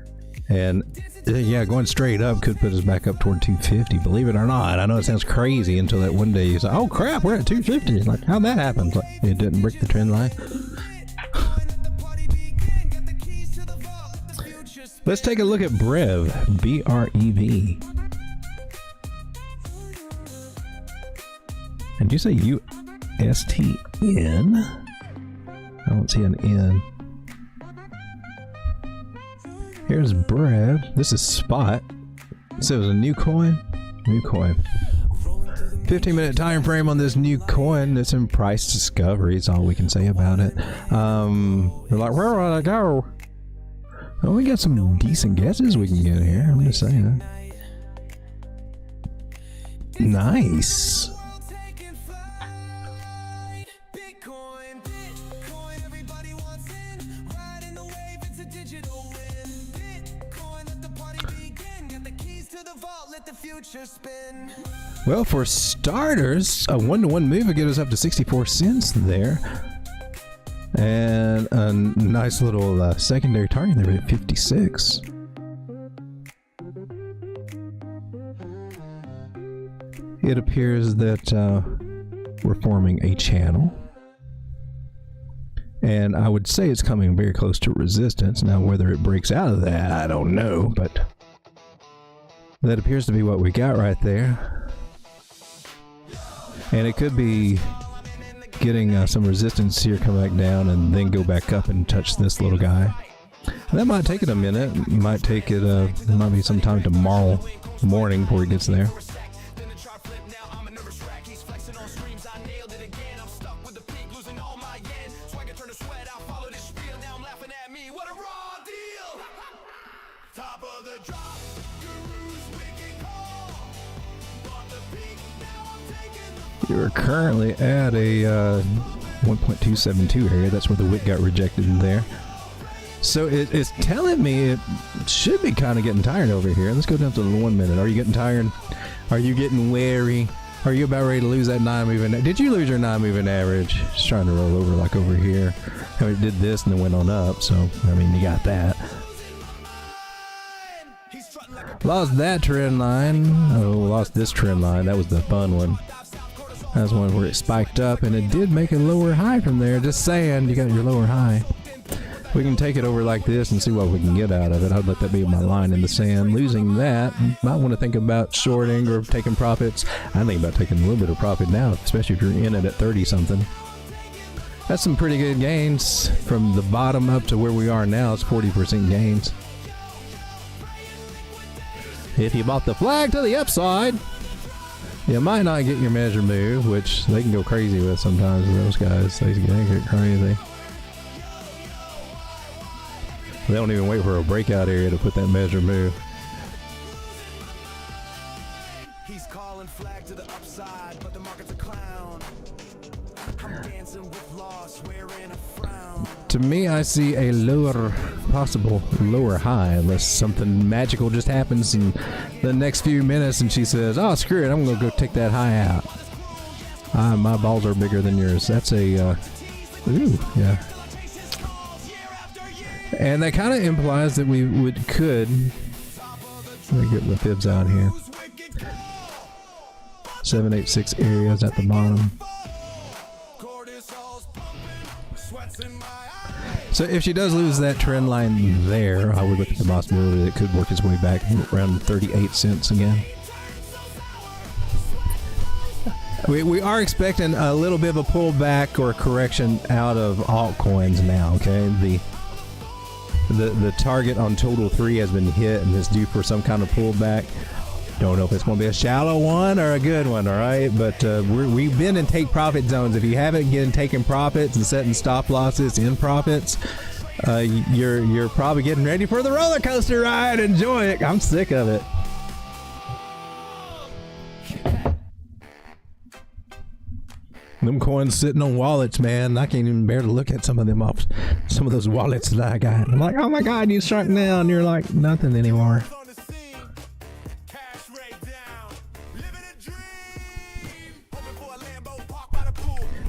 And yeah, going straight up could put us back up toward 250, believe it or not. I know it sounds crazy until that one day you say, oh crap, we're at 250. It's like, how'd that happen? It's like, it didn't break the trend line. Let's take a look at BREV, B-R-E-V. And you say U-S-T-N? I don't see an N. Here's BREV. This is spot. So it was a new coin. 15-minute time frame on this new coin. It's in price discovery. Is all we can say about it. They're like, where would I go? Well, we got some decent guesses we can get here. I'm just saying. Nice. Well, for starters, a 1-to-1 move would get us up to 64 cents there. And a nice little secondary target there at 56. It appears that we're forming a channel. And I would say it's coming very close to resistance. Now, whether it breaks out of that, I don't know, but that appears to be what we got right there. And it could be getting some resistance here, come back down, and then go back up and touch this little guy. That might take it a minute. It might take it, might be sometime tomorrow morning before it gets there. You're currently at a 1.272 area. That's where the wick got rejected in there. So it's telling me it should be kind of getting tired over here. Let's go down to the 1 minute. Are you getting tired? Are you getting wary? Are you about ready to lose that 9 moving? Did you lose your 9 moving average? Just trying to roll over like over here. I mean, it did this and then went on up. So, I mean, you got that. Lost that trend line. Oh, lost this trend line. That was the fun one. That's one where it spiked up, and it did make a lower high from there. Just saying, you got your lower high. We can take it over like this and see what we can get out of it. I'd let that be my line in the sand. Losing that, might want to think about shorting or taking profits. I think about taking a little bit of profit now, especially if you're in it at 30-something. That's some pretty good gains from the bottom up to where we are now. It's 40% gains. If you bought the flag to the upside, you might not get your measure move, which they can go crazy with sometimes. Those guys, they get crazy. They don't even wait for a breakout area to put that measure move. He's calling flag to the upside, but the market's a clown. I'm dancing with loss, wearing a frown. To me, I see a possible lower high, unless something magical just happens in the next few minutes and she says, oh, screw it, I'm going to go take that high out. My balls are bigger than yours. That's a, ooh, yeah. And that kind of implies that we could, let me get the fibs out here. 786 areas at the bottom. So if she does lose that trend line there, I would look at the possibility that it could work its way back around 38 cents again. We are expecting a little bit of a pullback or a correction out of altcoins now, okay? The target on total 3 has been hit and is due for some kind of pullback. Don't know if it's going to be a shallow one or a good one, all right? But we've been in take profit zones. If you haven't been taking profits and setting stop losses in profits, you're probably getting ready for the roller coaster ride. Enjoy it. I'm sick of it. Them coins sitting on wallets, man. I can't even bear to look at some of them off some of those wallets that I got. I'm like, oh my God, you shrunk down. You're like nothing anymore.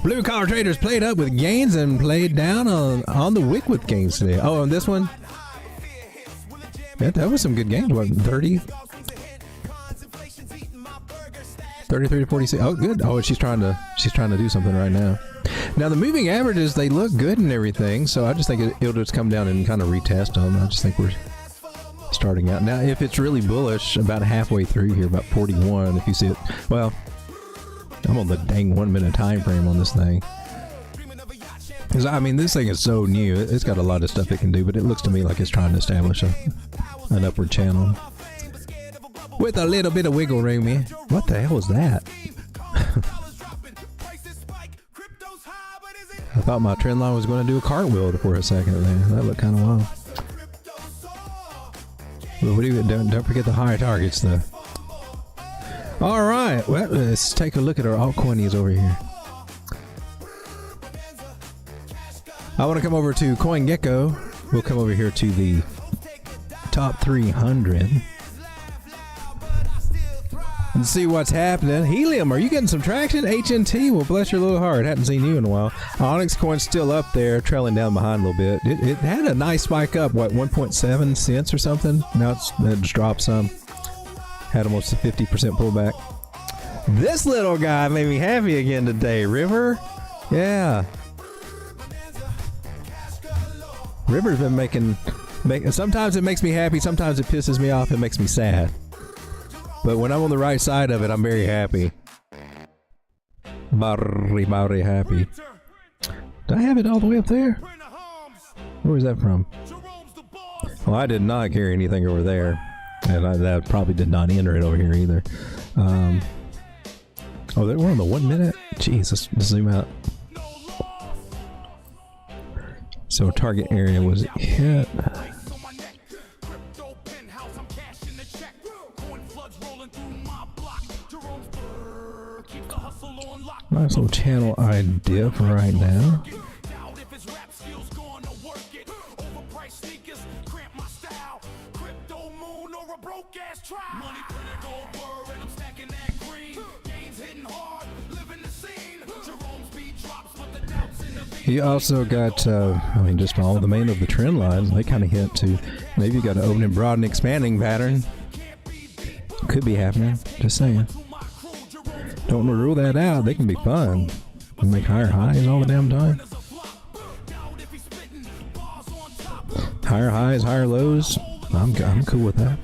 Blue collar traders played up with gains and played down on the wick with gains today. Oh, and this one, that was some good gains. What, 30? 33 to 46. Oh, good. Oh, she's trying to do something right now. Now the moving averages, they look good and everything, so I just think it'll just come down and kind of retest them. I just think we're starting out now. If it's really bullish, about halfway through here, about 41. If you see it, well, I'm on the dang 1 minute time frame on this thing. Because I mean, this thing is so new. It's got a lot of stuff it can do, but it looks to me like it's trying to establish an upward channel with a little bit of wiggle room here. What the hell was that? I thought my trend line was going to do a cartwheel for a second there. That looked kind of wild. But don't forget the higher targets though. All right, well, let's take a look at our altcoinies over here. I want to come over to CoinGecko. We'll come over here to the top 300. and see what's happening. Helium, are you getting some traction? HNT, well, bless your little heart. Hadn't seen you in a while. Onyx coin's still up there, trailing down behind a little bit. It had a nice spike up, what, 1.7 cents or something? Now it's just dropped some. Had almost a 50% pullback. This little guy made me happy again today. River? Yeah. River's been making sometimes it makes me happy, sometimes it pisses me off, it makes me sad. But when I'm on the right side of it, I'm very happy. Very happy. Do I have it all the way up there? Where was that from? Well, I did not carry anything over there. And that probably did not enter it over here either. Oh, we're on the 1 minute? Jeez, let's zoom out. So target area was hit. Nice little channel idea for right now. He also got, I mean, just all the main of the trend lines. They kind of hint to maybe you got an opening, broad, and expanding pattern. Could be happening. Just saying. Don't rule that out. They can be fun. They make higher highs all the damn time. Higher highs, higher lows. I'm cool with that.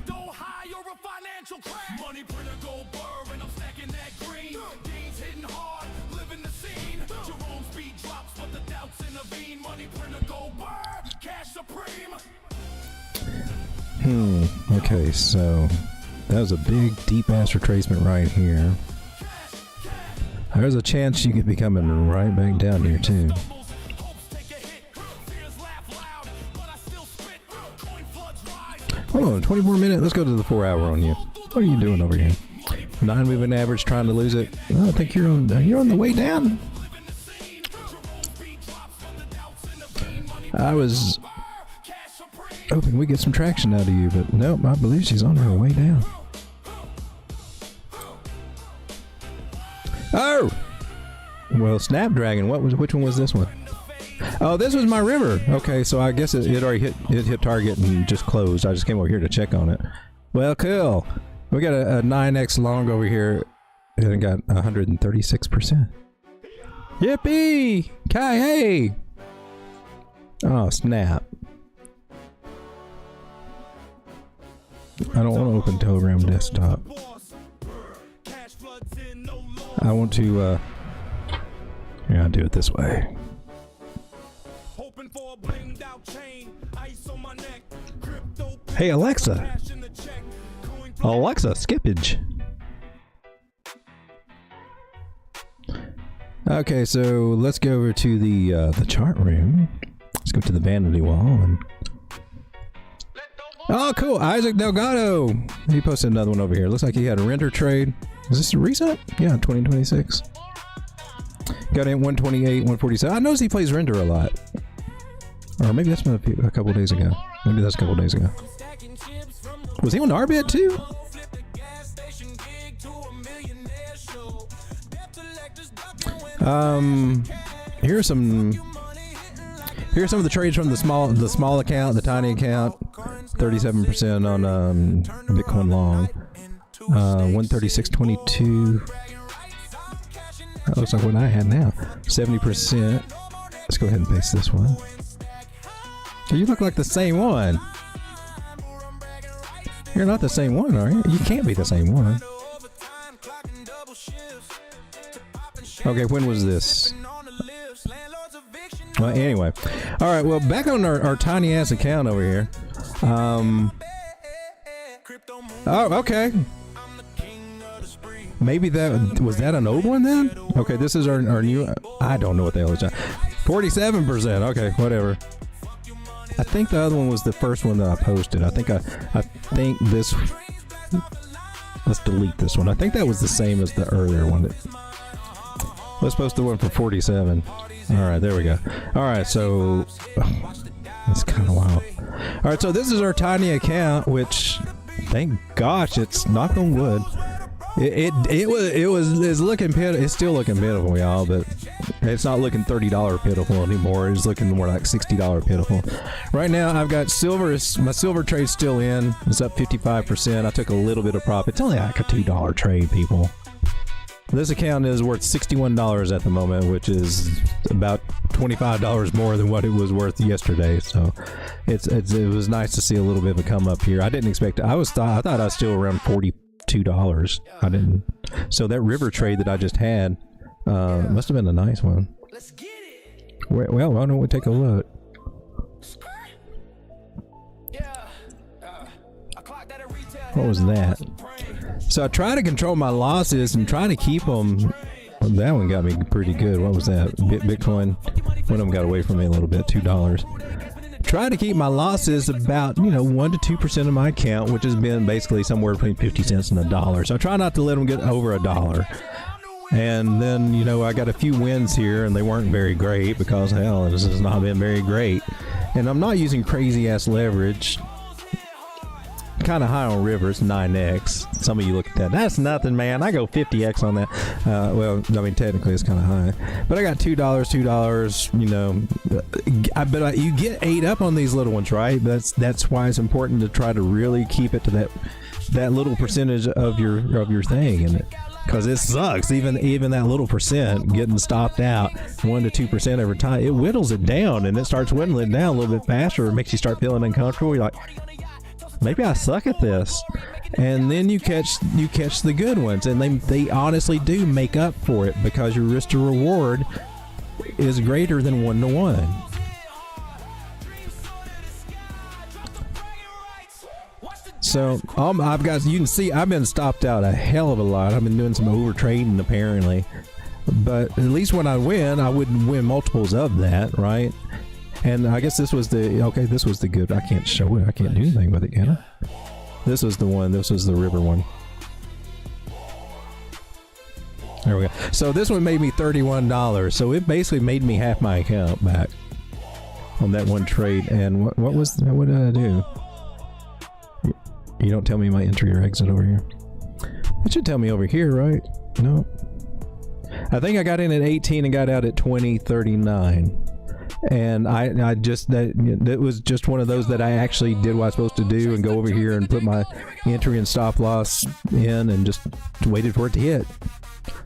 Okay, so that was a big, deep-ass retracement right here. There's a chance you could be coming right back down here, too. Hold on, 24 minutes. Let's go to the 4 hour on you. What are you doing over here? 9 moving average, trying to lose it. Oh, I think you're on the way down. I was hoping we get some traction out of you, but nope, I believe she's on her way down. Oh! Well, Snapdragon, which one was this one? Oh, this was my river. Okay, so I guess it already hit target and just closed. I just came over here to check on it. Well, cool. We got a 9x long over here, and it got 136%. Yippee! Kai, hey! Oh, snap. I don't want to open Telegram desktop. I want to, yeah, I'll do it this way. Hey, Alexa. Alexa, skippage. Okay, so let's go over to the chart room. Let's go to the vanity wall and... Oh, cool. Isaac Delgado. He posted another one over here. Looks like he had a renter trade. Is this a reset? Yeah, 2026. Got in 128, 147. I noticed he plays renter a lot. Or maybe that's been a couple days ago. Maybe that's a couple days ago. Was he on Ourbit too? Here's some of the trades from the small account, the tiny account. 37% on Bitcoin long. 136.22. That looks like what I had now. 70%. Let's go ahead and paste this one. You look like the same one. You're not the same one, are you? You can't be the same one. Okay, when was this? Well, anyway. All right, well, back on our tiny ass account over here. Oh, okay. Maybe was that an old one then? Okay, this is our new. I don't know what the hell it's at. 47%. Okay, whatever. I think the other one was the first one that I posted. I think this. Let's delete this one. I think that was the same as the earlier one. Let's post the one for 47. All right, there we go. All right, so that's kind of wild. All right, so this is our tiny account, which thank gosh it's knock on wood. It's looking pitiful. It's still looking pitiful, y'all, but it's not looking $30 pitiful anymore. It's looking more like $60 pitiful. Right now, I've got silver. My silver trade's still in. It's up 55%. I took a little bit of profit. It's only like a $2 trade, people. This account is worth $61 at the moment, which is about $25 more than what it was worth yesterday. So it was nice to see a little bit of a come up here. I didn't expect it. I thought I was still around $42. I didn't. So that river trade that I just had must have been a nice one. Well, why don't we take a look? What was that? So I try to control my losses and try to keep them. Well, that one got me pretty good. What was that? Bitcoin. One of them got away from me a little bit. $2. Try to keep my losses about 1 to 2% of my account, which has been basically somewhere between 50 cents and $1. So I try not to let them get over $1. And then I got a few wins here, and they weren't very great because hell, this has not been very great. And I'm not using crazy ass leverage. Kind of high on river. It's 9x. Some of you look at that. That's nothing, man. I go 50x on that. Well, I mean, technically it's kind of high, but I got $2. But you get ate up on these little ones, right? That's why it's important to try to really keep it to that little percentage of your thing, and because it sucks. Even that little percent getting stopped out 1 to 2% every time, it whittles it down, and it starts whittling it down a little bit faster. It makes you start feeling uncomfortable. You're like, maybe I suck at this. And then you catch the good ones, and they honestly do make up for it because your risk to reward is greater than 1 to 1. So you can see I've been stopped out a hell of a lot. I've been doing some over trading apparently, but at least when I win, I wouldn't win multiples of that, right? And I guess this was the good. I can't show it. I can't do anything with it, can I? This was the one. This was the river one. There we go. So this one made me $31. So it basically made me half my account back on that one trade. And what did I do? You don't tell me my entry or exit over here. It should tell me over here, right? No. I think I got in at 18 and got out at 2039. And I just that was just one of those that I actually did what I was supposed to do and go over here and put my entry and stop loss in and just waited for it to hit.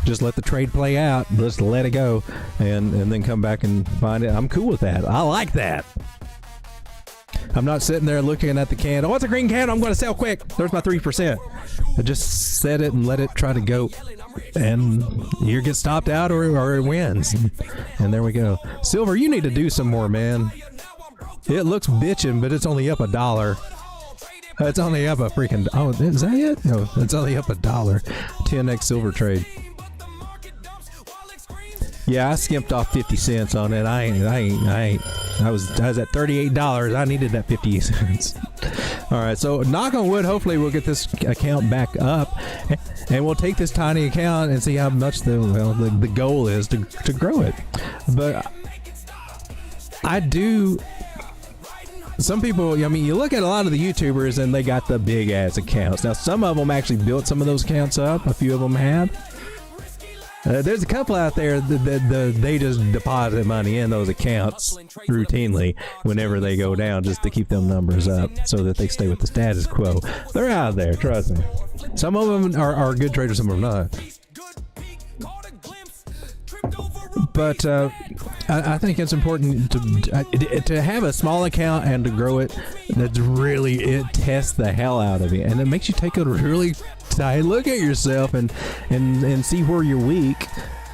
Just let the trade play out. Just let it go, and then come back and find it. I'm cool with that. I like that. I'm not sitting there looking at the candle. Oh, it's a green candle. I'm going to sell quick. There's my 3%. I just set it and let it try to go. And either get stopped out or it wins. And there we go. Silver, you need to do some more, man. It looks bitching, but it's only up $1. It's only up a freaking... Oh, is that it? No, it's only up $1. 10x silver trade. Yeah, I skimped off 50 cents on it. I was at $38. I needed that 50 cents. All right, so knock on wood, hopefully we'll get this account back up, and we'll take this tiny account and see how much the goal is to grow it. But I do... Some people, I mean, you look at a lot of the YouTubers and they got the big ass accounts. Now, some of them actually built some of those accounts up. A few of them have. There's a couple out there that they just deposit money in those accounts routinely whenever they go down, just to keep them numbers up so that they stay with the status quo. They're out there, trust me. Some of them are good traders, some of them not. But I think it's important to have a small account and to grow it. That's really, it tests the hell out of you, and it makes you take a really tight look at yourself and see where you're weak,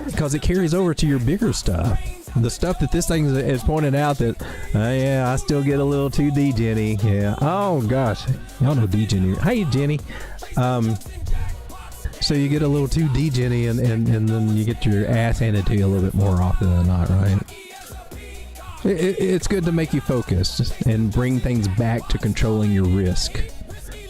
because it carries over to your bigger stuff. The stuff that this thing is pointed out that, yeah, I still get a little too D-Jenny. Yeah. Oh gosh, y'all know D-Jenny. Hey Jenny. So you get a little too D-Jenny and then you get your ass handed to you a little bit more often than not, right? It's good to make you focus and bring things back to controlling your risk.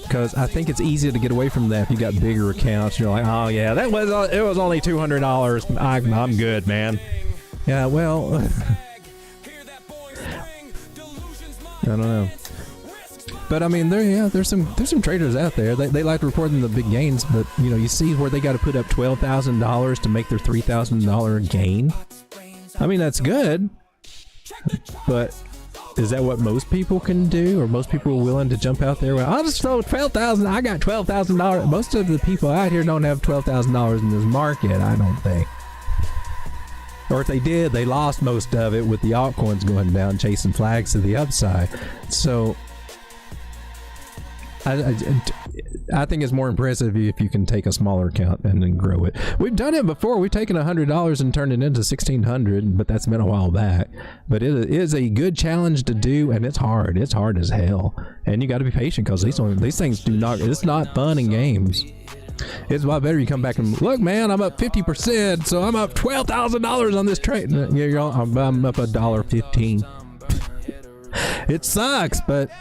Because I think it's easy to get away from that if you got bigger accounts. You're like, oh yeah, it was only $200. I'm good, man. Yeah, well, I don't know. But I mean, there's some traders out there. They like reporting the big gains, but you see where they got to put up $12,000 to make their $3,000 gain. I mean, that's good, but is that what most people can do, or most people are willing to jump out there? Well, I'll just throw $12,000. I got $12,000. Most of the people out here don't have $12,000 in this market, I don't think. Or if they did, they lost most of it with the altcoins going down, chasing flags to the upside. So I think it's more impressive if you can take a smaller account and then grow it. We've done it before. We've taken $100 and turned it into $1,600, but that's been a while back. But it is a good challenge to do, and it's hard. It's hard as hell, and you got to be patient because these things do not. It's not fun in games. It's a lot better you come back and look, man. I'm up 50%, so I'm up $12,000 on this trade. I'm up $1.15. It sucks, but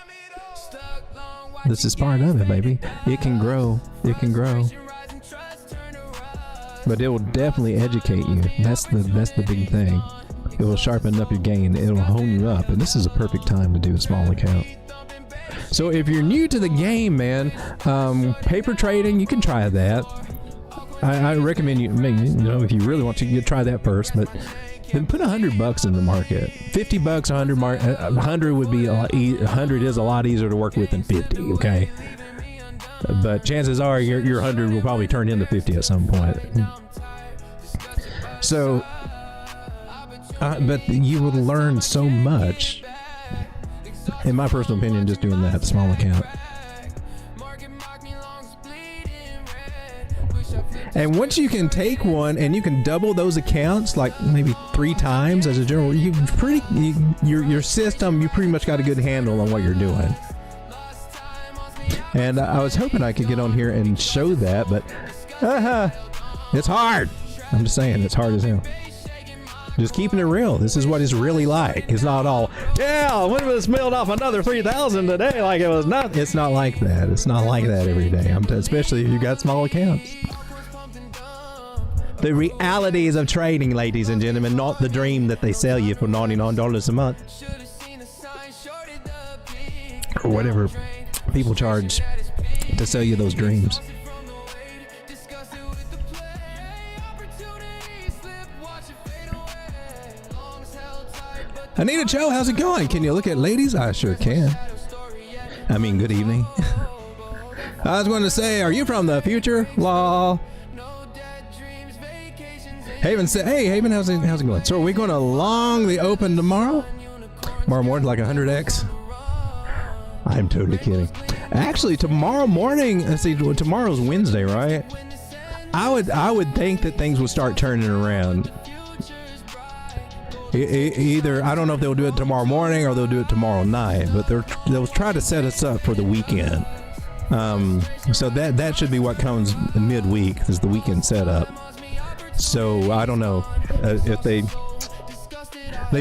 this is part of it, baby. It can grow. It can grow. But it will definitely educate you. That's the big thing. It will sharpen up your game. It will hone you up. And this is a perfect time to do a small account. So if you're new to the game, man, paper trading, you can try that. I recommend you if you really want to, you try that first. But then put $100 in the market. $50, 100 would be 100 is a lot easier to work with than 50. Okay, but chances are your 100 will probably turn into 50 at some point. So, but you will learn so much. In my personal opinion, just doing that small account. And once you can take one and you can double those accounts, like maybe 3 times as a general, your system, you pretty much got a good handle on what you're doing. And I was hoping I could get on here and show that, but it's hard. I'm just saying, it's hard as hell. Just keeping it real. This is what it's really like. It's not all, yeah, we just milled off another 3,000 today like it was nothing. It's not like that. It's not like that every day. Especially if you got small accounts. The realities of trading, ladies and gentlemen, not the dream that they sell you for $99 a month. Or whatever people charge to sell you those dreams. Anita Cho, how's it going? Can you look at ladies? I sure can. I mean, good evening. I was going to say, are you from the future? Lol. Haven said, hey, Haven, how's it going? So are we going along the open tomorrow? Tomorrow morning, like 100x? I'm totally kidding. Actually, tomorrow morning, let's see, tomorrow's Wednesday, right? I would think that things would start turning around. Either, I don't know if they'll do it tomorrow morning or they'll do it tomorrow night, but they'll try to set us up for the weekend. So that should be what comes midweek, is the weekend setup. So I don't know if they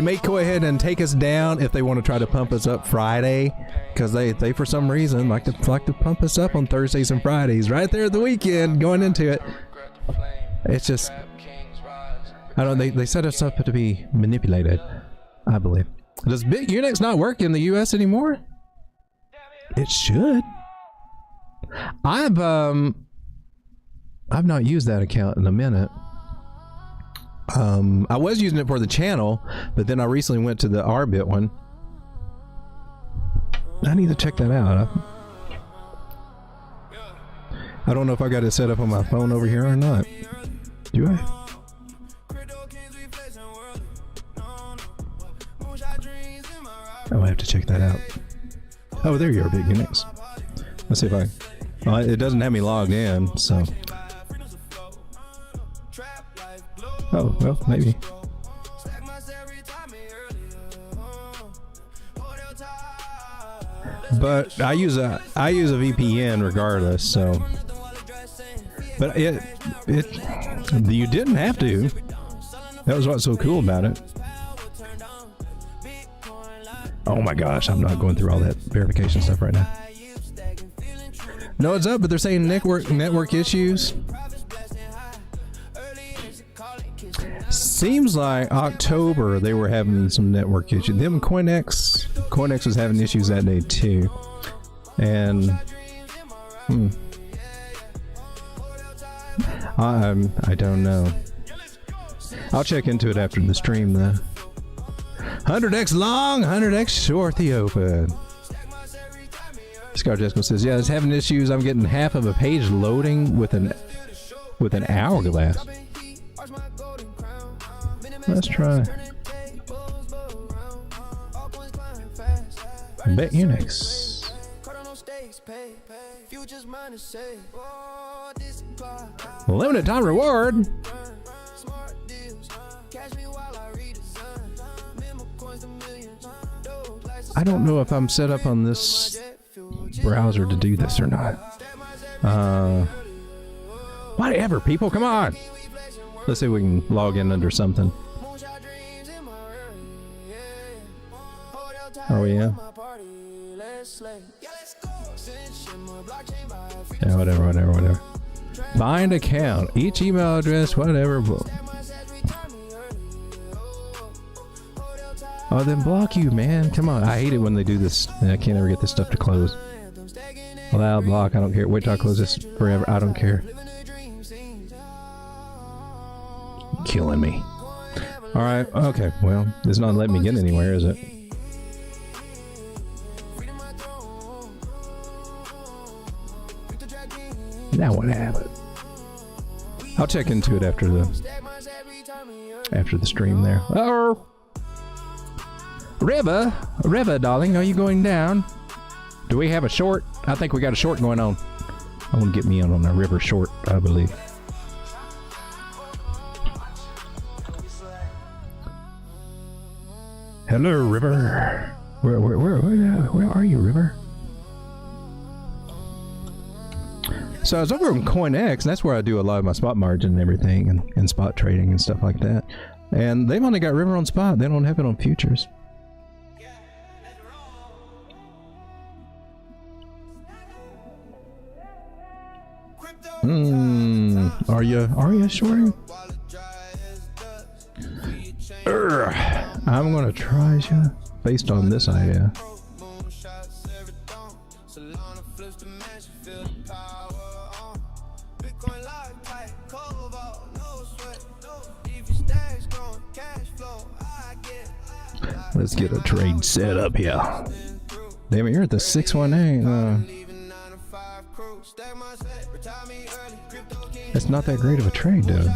may go ahead and take us down if they want to try to pump us up Friday, because they for some reason like to pump us up on Thursdays and Fridays right there at the weekend going into it. It's just, I don't know, they set us up to be manipulated, I believe. Does Bit Unix not work in the US anymore? It should. I've not used that account in a minute. I was using it for the channel, but then I recently went to the Ourbit one. I need to check that out. I don't know if I got it set up on my phone over here or not. Do I? Oh, I have to check that out. Oh, there you are, Bit Unix. Let's see if it doesn't have me logged in, so. Oh, well, maybe. But I use a VPN regardless, so. But you didn't have to. That was what's so cool about it. Oh my gosh, I'm not going through all that verification stuff right now. No, it's up, but they're saying network issues. Seems like October they were having some network issues. Them Coinex was having issues that day too. And I don't know. I'll check into it after the stream though. 100x long, 100x short the open. Scar Jessica says, yeah, it's having issues. I'm getting half of a page loading with an hourglass. Let's try. Bet Unix. Limited time reward. I don't know if I'm set up on this browser to do this or not. Whatever, people, come on. Let's see if we can log in under something. Are we in? Yeah, whatever. Find account, each email address, whatever. Oh, then block you, man. Come on. I hate it when they do this. I can't ever get this stuff to close. Allow block. I don't care. Wait till I close this forever. I don't care. Killing me. All right. Okay. Well, it's not letting me get anywhere, is it? Now what happened? I'll check into it after the stream there. Oh. River, darling, are you going down? Do we have a short? I think we got a short going on. I want to get me on a river short, I believe. Hello, River. Where are you, River? So I was over on CoinX, and that's where I do a lot of my spot margin and everything, and spot trading and stuff like that. And they've only got River on spot. They don't have it on futures. Are you shorting? I'm gonna try you based on this idea. Let's get a trade set up here. Damn it, you're at the 618. That's not that great of a trade, dude.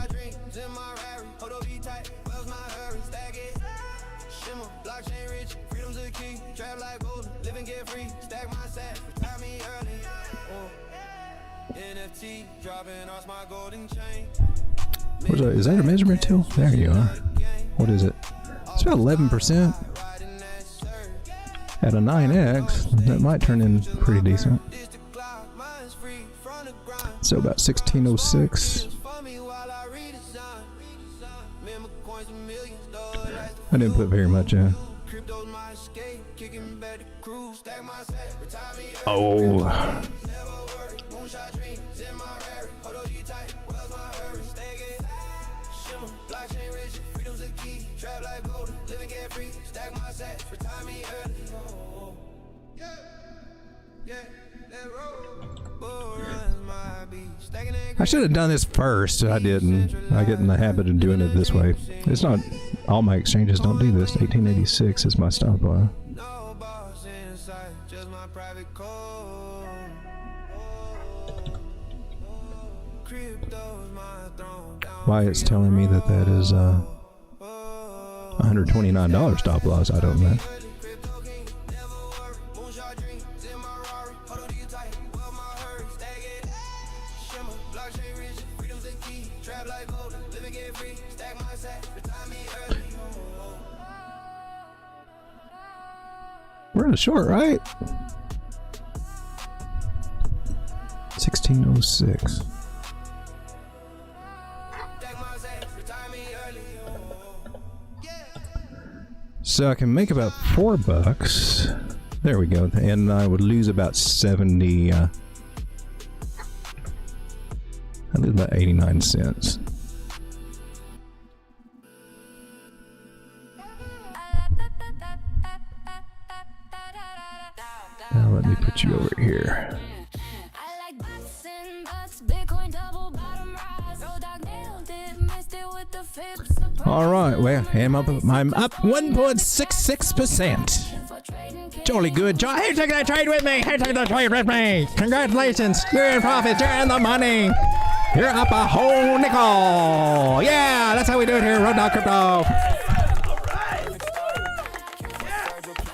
Is that a measurement tool? There you are. What is it? It's about 11%. At a 9x, that might turn in pretty decent. So about 1606. I didn't put very much in. Oh. I should have done this first. I didn't. I get in the habit of doing it this way. It's not all my exchanges don't do this. 1886 is my stop loss. Why it's telling me that that is $129 stop loss, I don't know. We're in a short, right? 1606. So I can make about $4. There we go. And I would lose about 70. I lose about 89 cents. Now let me me put you over here. I like butts and butts, Bitcoin double bottom rise. Road Dawg nailed it, missed it with the fib surprise. All right, well, I'm up 1.66%. Jolly good. Hey, take that trade with me. Hey, take that trade with me. Congratulations. You're in profit. You're in the money. You're up a whole nickel. Yeah, that's how we do it here. Road Dawg Crypto.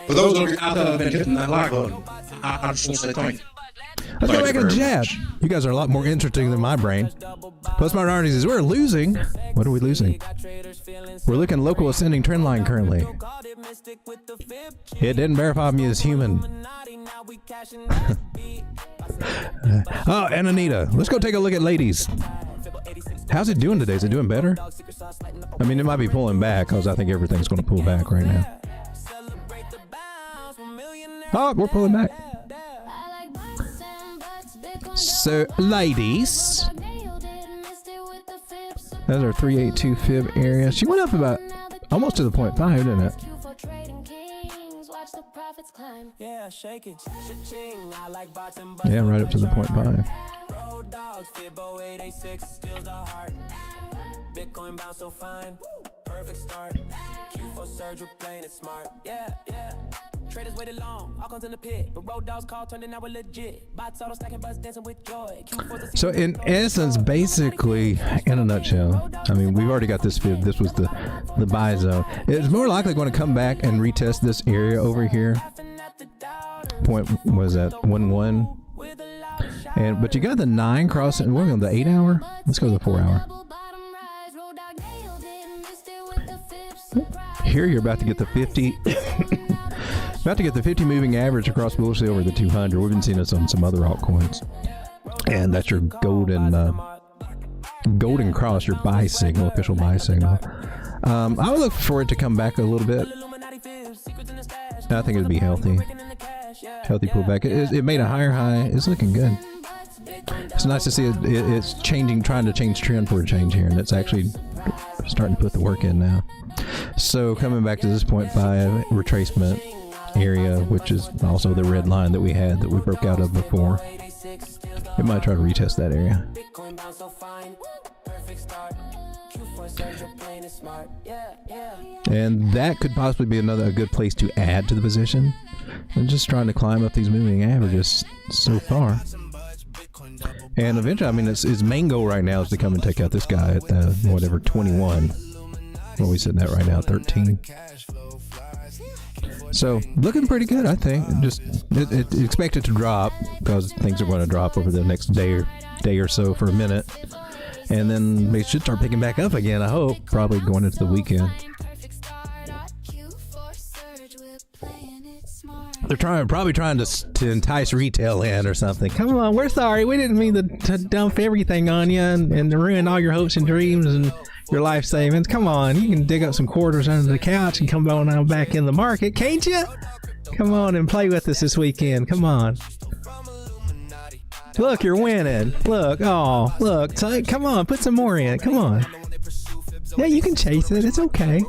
For those of you out there that have been hitting that like button, I just want to say thank you. Let's go Thank back you to the very chat. much. You guys are a lot more interesting than my brain. Postmodern Arties is we're losing. What are we losing? We're looking local ascending trend line currently. It didn't verify me as human. Oh, and Anita. Let's go take a look at ladies. How's it doing today? Is it doing better? I mean, it might be pulling back because I think everything's going to pull back right now. Oh, we're pulling back. So, ladies, that's our 382 fib area. She went up about almost to the 0.5, didn't it? Yeah, right up to the 0.5. Bitcoin bounce so fine, perfect start. Q4 surge, we're playing it smart. Yeah, yeah. Traders waited long, all comes in the pit. But Road Dawg's call turned in, now we're legit. Bots auto stacking, buzz dancing with joy. So in essence, basically, in a nutshell, I mean, we've already got this fib. This was the buy zone. It's more likely going to come back and retest this area over here. Point was that 1-1. But you got the 9 crossing. We're on the 8 hour. Let's go to the 4 hour. Here you're about to get the 50. About to get the 50 moving average across bullshit over the 200. We've been seeing this on some other altcoins, and that's your golden cross, your buy signal, official buy signal. I would look for it to come back a little bit. I think it'd be healthy pullback. It made a higher high. It's looking good. It's nice to see it's changing, trying to change trend for a change here, and it's actually starting to put the work in now. So coming back to this 0.5 retracement area, which is also the red line that we had that we broke out of before. It might try to retest that area. And that could possibly be a good place to add to the position. And just trying to climb up these moving averages so far. And eventually, I mean, his main goal right now is to come and take out this guy at whatever 21. Where are we sitting at right now? 13. So looking pretty good, I think. Just expect it to drop because things are going to drop over the next day or so for a minute, and then they should start picking back up again. I hope, probably going into the weekend. They're probably trying to entice retail in or something. Come on, we're sorry. We didn't mean to dump everything on you and to ruin all your hopes and dreams and your life savings. Come on, you can dig up some quarters under the couch and come on back in the market, can't you? Come on and play with us this weekend. Come on. Look, you're winning. Look, oh, look. Come on, put some more in. Come on. Yeah, you can chase it. It's okay.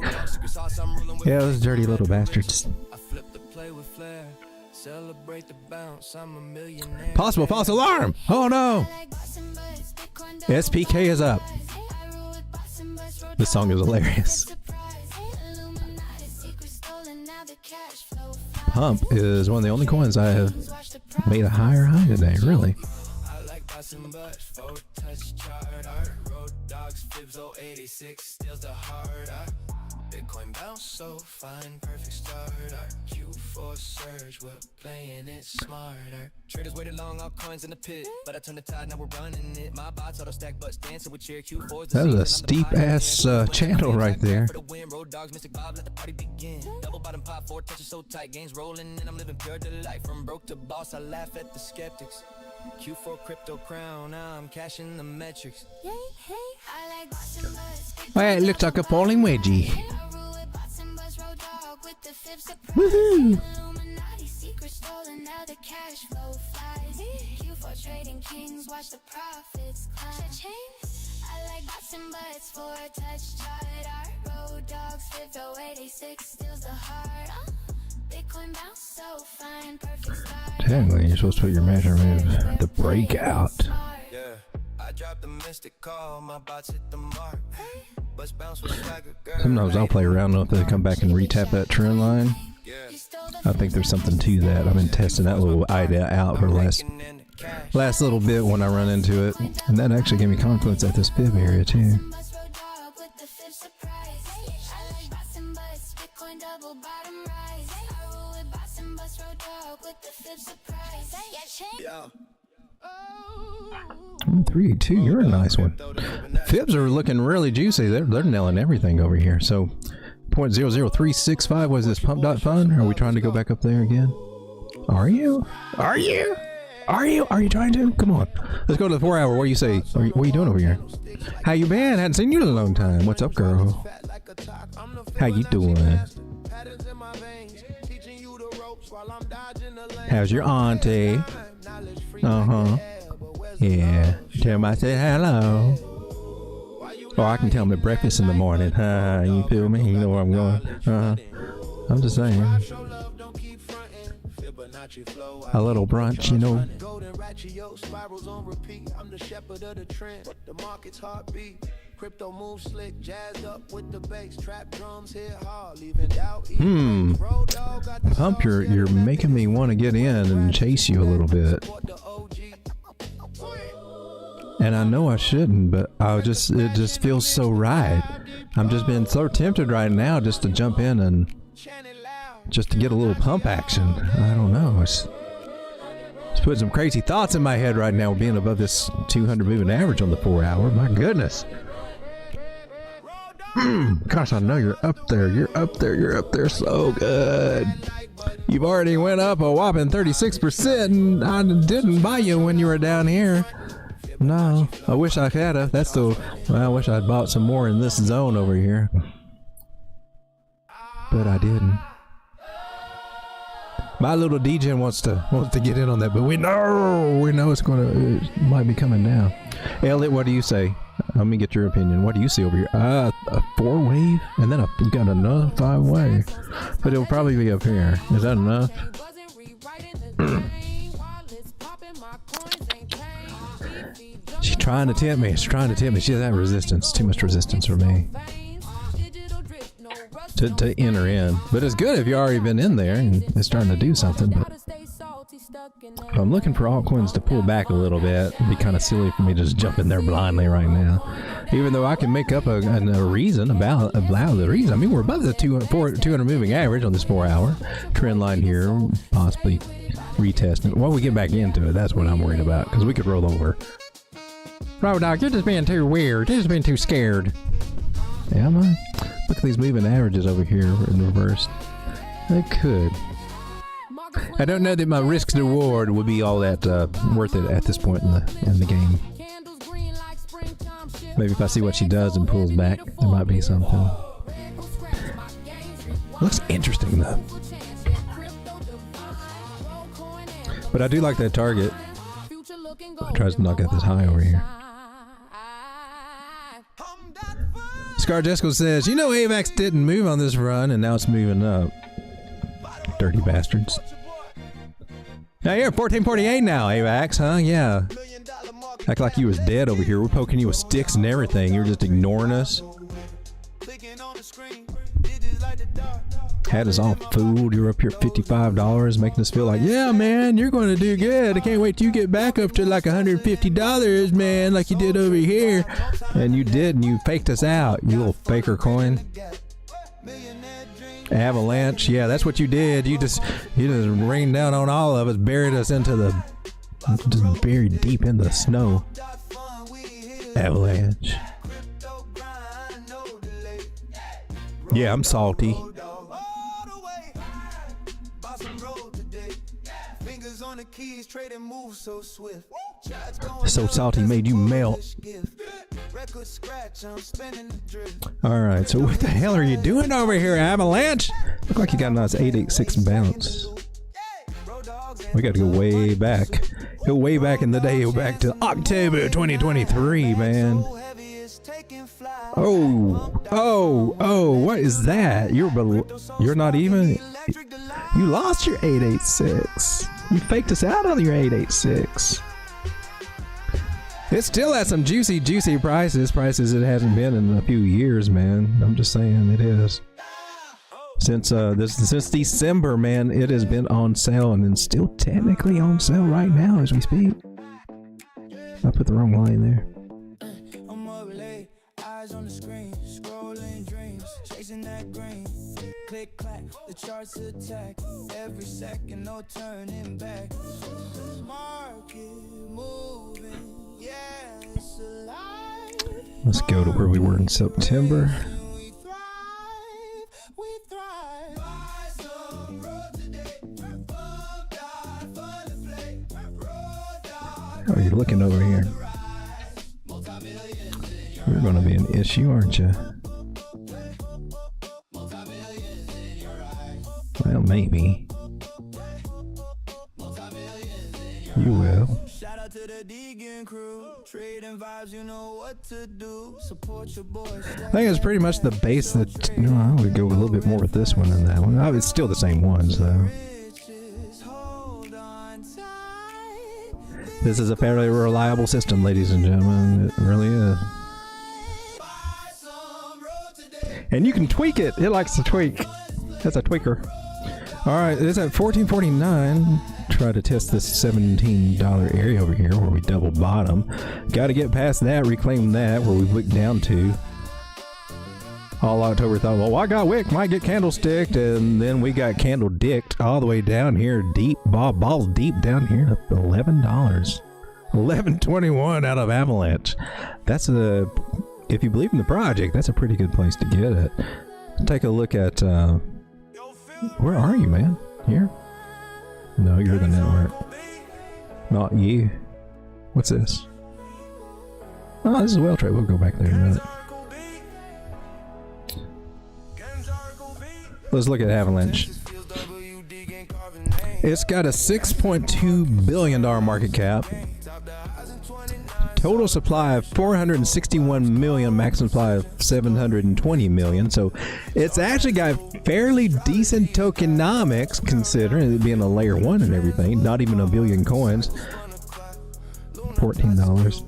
Yeah, those dirty little bastards. Possible false alarm. Oh no. SPK is up. This song is hilarious. Pump is one of the only coins I have made a higher high today, really. Bitcoin bounce so fine, perfect starter. Q4 surge, we're playing it smarter. Traders waited long, all coins in the pit, but I turned the tide, now we're running it. My bots auto stack butts dancing with cheer. Q4's that was a steep ass channel right there. Road Dogs, Mr. Bob, let the party begin. Double bottom pop, 4 touches so tight, gains rolling, and I'm living pure delight. From broke to boss, I laugh at the skeptics. Q4 crypto crown, now I'm cashing the metrics. Well, it looks like a falling wedgie. Woohoo! Trading kings, watch the profits climb. I like bots and butts for a touch chart. Our Road Dogs 5086 steals the heart. Technically, you're supposed to put your measure moves the breakout. Yeah, I dropped the mystic call, my bots hit the mark. Bust bounce with swagger, girl. Sometimes I'll play around if they come back and retap that trend line. I think there's something to that. I've been testing that little idea out for the last little bit when I run into it, and that actually gave me confidence at this fib area too. Yeah. 382, you're a nice one. Fibs are looking really juicy. They're nailing everything over here. So 0.00365 was this pump.fun? Are we trying to go back up there again? Are you? Are you? Are you? Are you trying to? Come on. Let's go to the 4 hour. What do you say? What are you doing over here? How you been? Hadn't seen you in a long time. What's up, girl? How you doing? How's your auntie? Uh-huh. Yeah. Tell him I said hello. Or I can tell him at breakfast in the morning. You feel me? You know where I'm going. I'm just saying. A little brunch, you know. Crypto moves slick, jazzed up with the bass, trap drums hit hard, leaving out. Pump, you're making me want to get in and chase you a little bit. And I know I shouldn't, but it just feels so right. I'm just being so tempted right now just to jump in and just to get a little pump action. I don't know. It's putting some crazy thoughts in my head right now, being above this 200 moving average on the 4 hour. My goodness. Gosh, I know you're up there. You're up there. You're up there so good. You've already went up a whopping 36%, and I didn't buy you when you were down here. No, I wish I had. I wish I'd bought some more in this zone over here, but I didn't. My little Degen wants to get in on that, but we know it might be coming down. Elliot, what do you say? Let me get your opinion. What do you see over here? A 4-wave, and then you got another 5-wave, but it'll probably be up here. Is that enough? She's trying to tempt me. She's trying to tempt me. She has that resistance. Too much resistance for me to enter in. But it's good if you've already been in there and it's starting to do something. But I'm looking for altcoins to pull back a little bit. It'd be kind of silly for me to just jump in there blindly right now. Even though I can make up a reason about the reason. I mean, we're above the 200 moving average on this 4 hour trend line here. Possibly retesting. When we get back into it, that's what I'm worried about, because we could roll over. Road Dawg, you're just being too weird. You're just being too scared. Am I? Look at these moving averages over here in reverse. They could. I don't know that my risk to reward would be all that worth it at this point in the game. Maybe if I see what she does and pulls back, there might be something. Looks interesting though. But I do like that target. Tries to knock out this high over here. Scar Jesco says, you know AVAX didn't move on this run and now it's moving up. Dirty bastards. Now you're 1448 now, AVAX, huh? Yeah. Act like you was dead over here. We're poking you with sticks and everything. You're just ignoring us. Had us all fooled. You're up here at $55, making us feel like, yeah, man, you're going to do good. I can't wait till you get back up to like $150, man, like you did over here. And you did, and you faked us out, you little faker coin. Avalanche, yeah, that's what you did. You just rained down on all of us, buried us just buried deep in the snow. Avalanche. Yeah, I'm salty. So salty made you melt. Alright, so what the hell are you doing over here, Avalanche? Look like you got a nice 886 bounce. We got to go way back. Go way back in the day. Go back to October 2023, man. Oh, what is that? You're not even. You lost your 886. You faked us out on your 886. It's still at some juicy prices it hasn't been in a few years, man. I'm just saying it is. Since December, man, it has been on sale and it's still technically on sale right now as we speak. I put the wrong line there. I'm up late, eyes on the screen, scrolling dreams, chasing that green. Click clack, the charts attack. Every second, no turning back. Market moving, yeah, it's alive. Let's go to where we were in September. We thrive. Buy some road today. Pump.fun to play. Road Dawg. Oh, you're looking over here. You're going to be an issue, aren't you? Well, maybe. You will. Shout out to the Degens crew. Trading vibes, you know what to do. Support your boys. I think it's pretty much the base that. No, I would go a little bit more with this one than that one. Oh, it's still the same ones, though. Hold on tight. This is a fairly reliable system, ladies and gentlemen. It really is. And you can tweak it. It likes to tweak. That's a tweaker. All right, it's at $14.49. Try to test this $17 area over here where we double bottom. Got to get past that, reclaim that where we wicked down to. All October thought, well, I got wick, might get candlesticked, and then we got candle dicked all the way down here, deep, balls deep down here, up to $11. $11.21 out of Avalanche. That's if you believe in the project, that's a pretty good place to get it. Take a look at, where are you, man? Here? No, you're the network. Not you. What's this? Oh, this is well trade. We'll go back there in a minute. Let's look at Avalanche. It's got a $6.2 billion market cap. Total supply of 461 million, maximum supply of 720 million. So it's actually got fairly decent tokenomics considering it being a layer 1 and everything. Not even a billion coins. $14.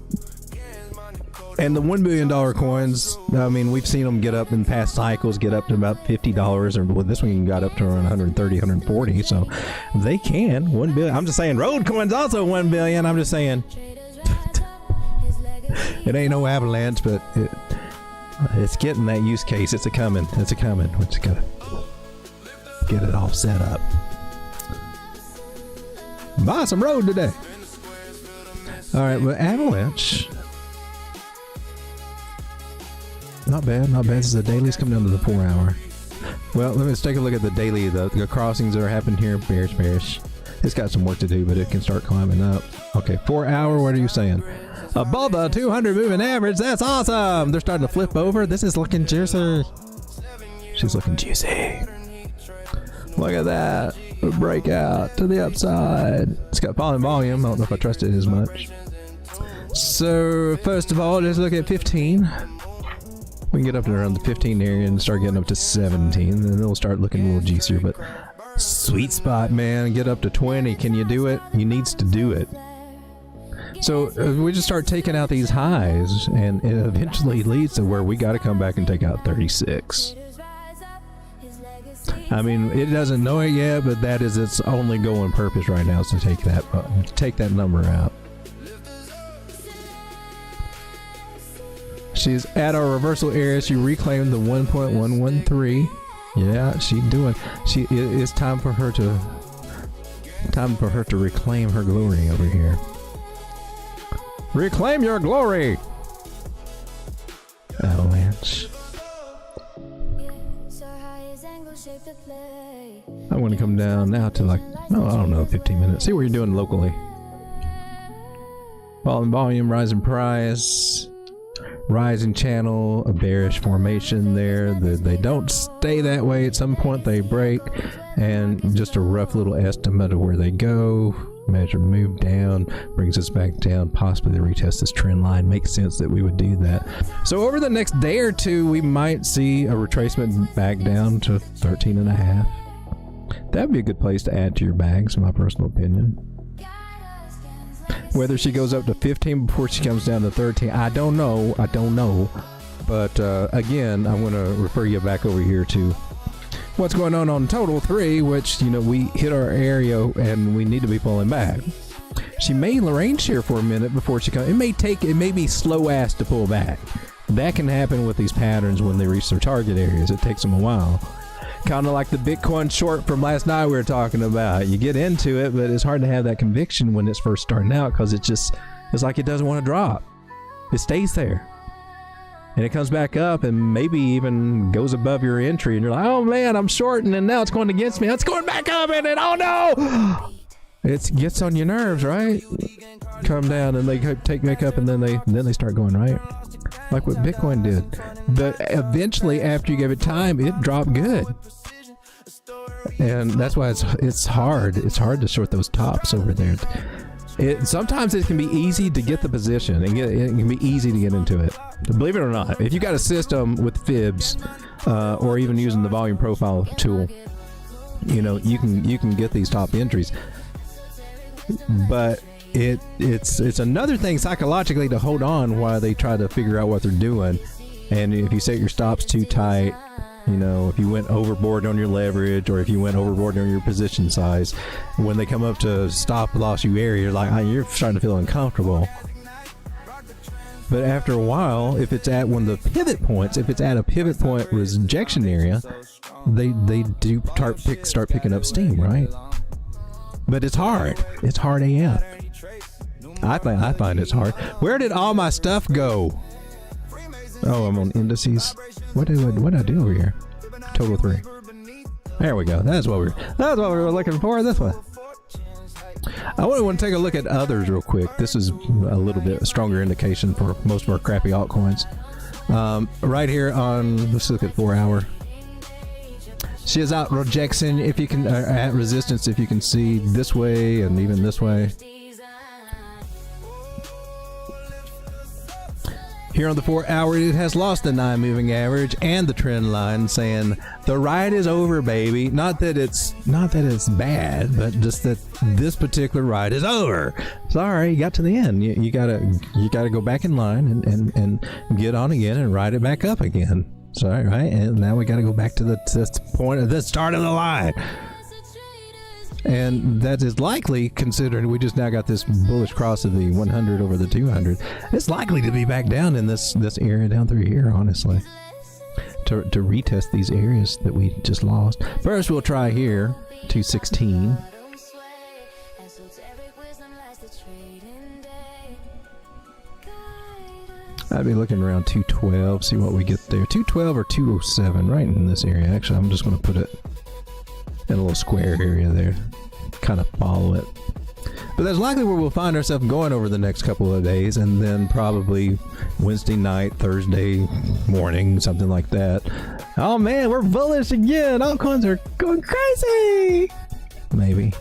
And the $1 billion coins, I mean, we've seen them get up in past cycles, get up to about $50, or well, this one got up to around 130, 140. So they can. $1 billion. I'm just saying, Road coins also $1 billion. I'm just saying. It ain't no Avalanche, but it's getting that use case. It's a coming. We just gotta get it all set up. Buy some Road today. All right, well, Avalanche. Not bad. This is the dailies. Come down to the 4 hour. Well, let's take a look at the daily. The crossings that are happening here. Bearish. It's got some work to do, but it can start climbing up. Okay, 4 hour. What are you saying? Above the 200 moving average. That's awesome. They're starting to flip over. This is looking juicy. She's looking juicy. Look at that. A breakout to the upside. It's got falling volume. I don't know if I trust it as much. So, first of all, let's look at 15. We can get up to around the 15 area and start getting up to 17. And then it'll start looking a little juicier. But sweet spot, man. Get up to 20. Can you do it? You needs to do it. So we just start taking out these highs, and it eventually leads to where we got to come back and take out 36. I mean, it doesn't know it yet, but that is its only goal and purpose right now is to take that number out. She's at our reversal area. She reclaimed the 1.113. Yeah, she's doing. It's time for her to reclaim her glory over here. Reclaim your glory! Avalanche. I want to come down now to like, no, I don't know, 15 minutes. See what you're doing locally. Falling volume, rising price, rising channel, a bearish formation there. They don't stay that way. At some point they break, and just a rough little estimate of where they go. measure, move down, brings us back down, possibly to retest this trend line. Makes sense that we would do that. So over the next day or two, we might see a retracement back down to 13.5. That'd be a good place to add to your bags, in my personal opinion. Whether she goes up to 15 before she comes down to 13, I don't know. But again, I want to refer you back over here to what's going on Total 3, which, we hit our area and we need to be pulling back. She may range here for a minute before she comes. It may be slow ass to pull back. That can happen with these patterns when they reach their target areas. It takes them a while. Kind of like the Bitcoin short from last night we were talking about. You get into it, but it's hard to have that conviction when it's first starting out because it's like it doesn't want to drop. It stays there. And it comes back up and maybe even goes above your entry. And you're like, oh man, I'm shorting and now it's going against me. It's going back up and oh no! It gets on your nerves, right? Come down and they take back up and then they start going, right? Like what Bitcoin did. But eventually, after you give it time, it dropped good. And that's why it's hard. It's hard to short those tops over there. Sometimes it can be easy to get the position and it can be easy to get into it. Believe it or not, if you got a system with fibs or even using the volume profile tool, you can get these top entries. But it's another thing psychologically to hold on while they try to figure out what they're doing. And if you set your stops too tight, if you went overboard on your leverage or if you went overboard on your position size, when they come up to stop loss you area, you're like, you're starting to feel uncomfortable. But after a while, if it's at one of the pivot points, if it's at a pivot point rejection area, they do start picking up steam, right? But it's hard. It's hard AF. I find it's hard. Where did all my stuff go? Oh, I'm on indices. What did I do over here? Total 3. There we go. That's what we were looking for. This one. I want to take a look at others real quick. This is a little bit stronger indication for most of our crappy altcoins. Right here on, let's look at 4 hour. She is out rejection if you can, at resistance if you can see this way and even this way. Here on the 4 hour, it has lost the 9 moving average and the trend line, saying the ride is over, baby. Not that it's bad, but just that this particular ride is over. Sorry, you got to the end. You gotta go back in line and get on again and ride it back up again. Sorry, right? And now we got to go back to the point of the start of the line. And that is likely, considering we just now got this bullish cross of the 100 over the 200. It's likely to be back down in this area down through here, honestly, to retest these areas that we just lost. First, we'll try here, 216. I'd be looking around 212, see what we get there. 212 or 207, right in this area. Actually, I'm just going to put it in a little square area there, kind of follow it. But that's likely where we'll find ourselves going over the next couple of days, and then probably Wednesday night, Thursday morning, something like that. Oh man, we're bullish again. Altcoins are going crazy. Maybe.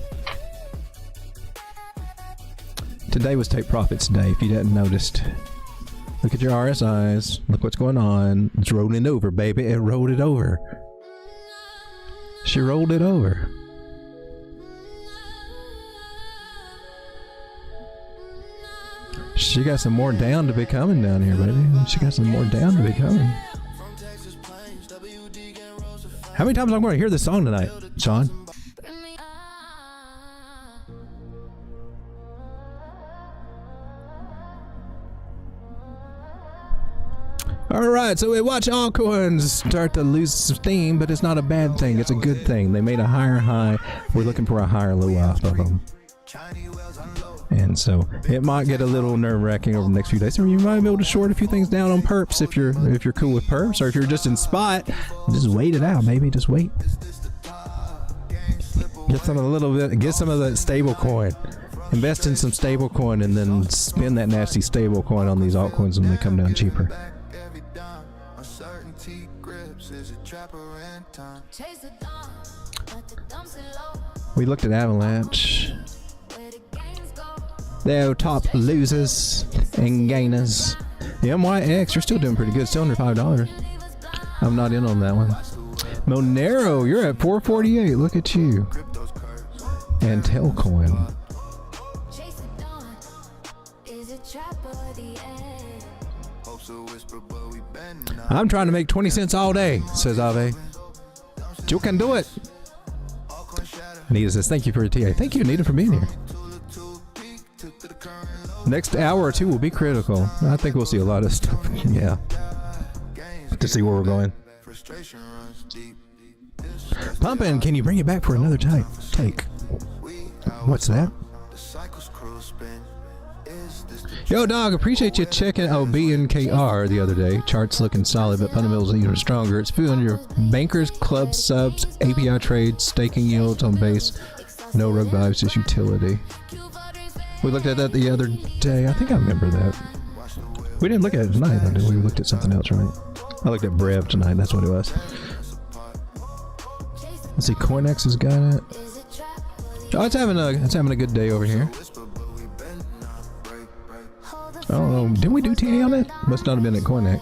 Today was take profits day, if you hadn't noticed. Look at your RSIs. Look what's going on. It's rolling over, baby. It rolled it over. She rolled it over. She got some more down to be coming down here, baby. She got some more down to be coming. How many times am I going to hear this song tonight, Sean? All right, so we watch altcoins start to lose steam, but it's not a bad thing. It's a good thing. They made a higher high. We're looking for a higher low off of them. And so it might get a little nerve-wracking over the next few days. Or you might be able to short a few things down on perps if you're cool with perps, or if you're just in spot, just wait it out, maybe just wait. Get some of that stable coin. Invest in some stable coin and then spend that nasty stable coin on these altcoins when they come down cheaper. We looked at Avalanche. They're top losers and gainers. The MYX, you're still doing pretty good. Still under $5. I'm not in on that one. Monero, you're at 448. Look at you. And Tailcoin. I'm trying to make 20 cents all day, says Ave. You can do it. Anita says, thank you for your TA. Thank you, Anita, for being here. Next hour or two will be critical. I think we'll see a lot of stuff. Yeah. To see where we're going. Pumpin', can you bring it back for another take? What's that? Yo, dog, appreciate you checking out BNKR the other day. Charts looking solid, but fundamentals even stronger. It's fueling your bankers, club subs, API trades, staking yields on base. No rug vibes, just utility. We looked at that the other day. I think I remember that. We didn't look at it tonight, though, did we? We looked at something else, right? I looked at Brev tonight. That's what it was. Let's see. CoinEx has got it. Oh, it's having a good day over here. I don't know. Didn't we do TA on it? Must not have been at CoinEx.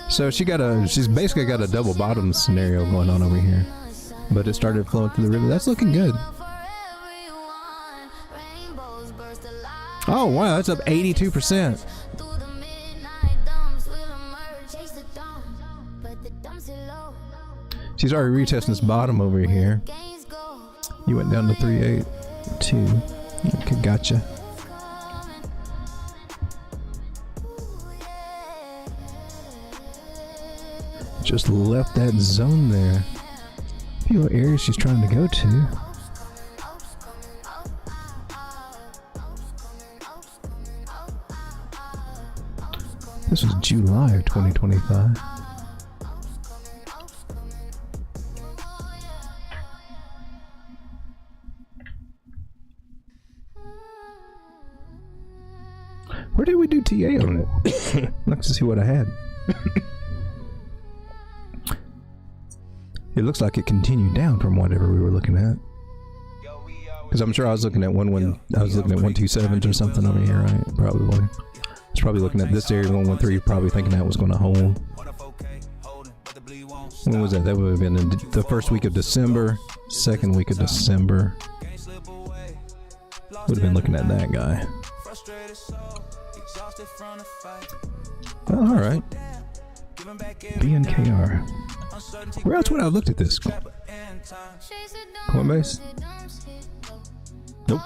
So she's basically got a double bottom scenario going on over here, but it started flowing through the river. That's looking good. Oh wow, that's up 82%. She's already retesting this bottom over here. You went down to 382. Okay, gotcha. Just left that zone there. A few areas she's trying to go to. This was July of 2025. Where did we do TA on it? Let's see what I had. It looks like it continued down from whatever we were looking at. Because I'm sure I was looking at 127s or something over here, right? Probably. I was probably looking at this area 113, probably thinking that was going to hold. When was that? That would have been in the first week of December, second week of December. Would have been looking at that guy. Well, all right. BNKR. Where else would I have looked at this? Coinbase? Nope.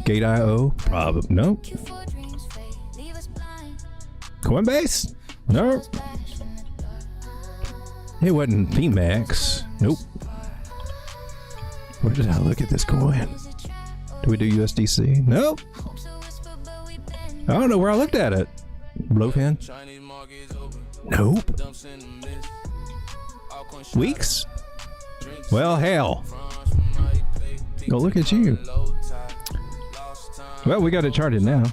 Gate.io? Probably. Nope. Coinbase? Nope. It wasn't PMAX. Nope. Where did I look at this coin? Do we do USDC? Nope. I don't know where I looked at it. Blowfin? Nope. Weeks? Well, hell. Oh, look at you. Well, we got it charted now.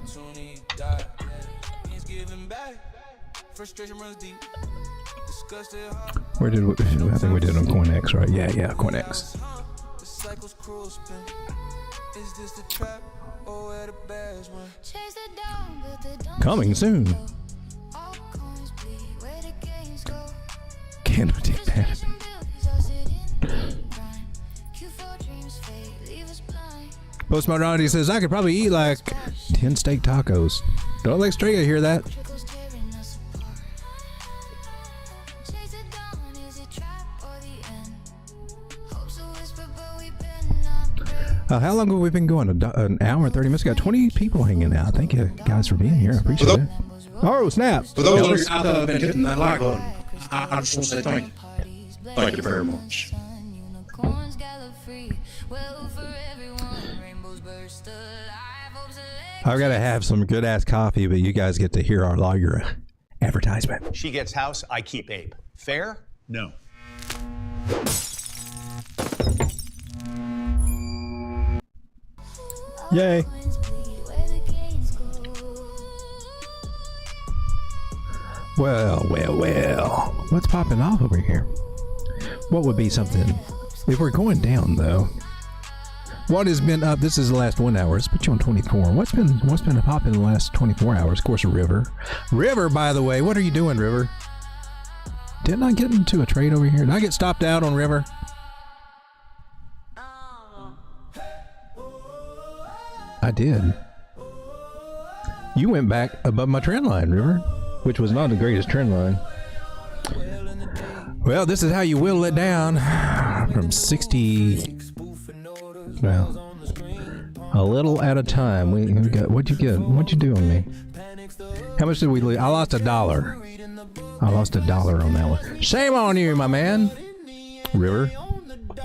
Where did we? I think we did it on CoinEx, right? Yeah, CoinEx. Coming soon. Candlestick pattern. Postmodernity says I could probably eat like 10 steak tacos. Don't let Strega hear that. How long have we been going? An hour and 30 minutes. We got 20 people hanging out. Thank you guys for being here. I appreciate it. Oh, snap. For those out there that have been hitting that like button, I just want to say thank you. Thank you very much. I've got to have some good ass coffee, but you guys get to hear our lawyer advertisement. She gets house, I keep Abe. Fair? No. Yay. Well. What's popping off over here? What would be something if we're going down though? What has been up? This is the last 1 hour. Let's put you on 24. What's been popping in the last 24 hours? Of course, River. River, by the way, what are you doing, River? Didn't I get into a trade over here? Did I get stopped out on River? I did. You went back above my trend line, River, which was not the greatest trend line. Well, this is how you whittle it down from 60. Well, a little at a time. We got. What'd you get? What'd you do on me? How much did we lose? I lost $1. I lost $1 on that one. Shame on you, my man. River,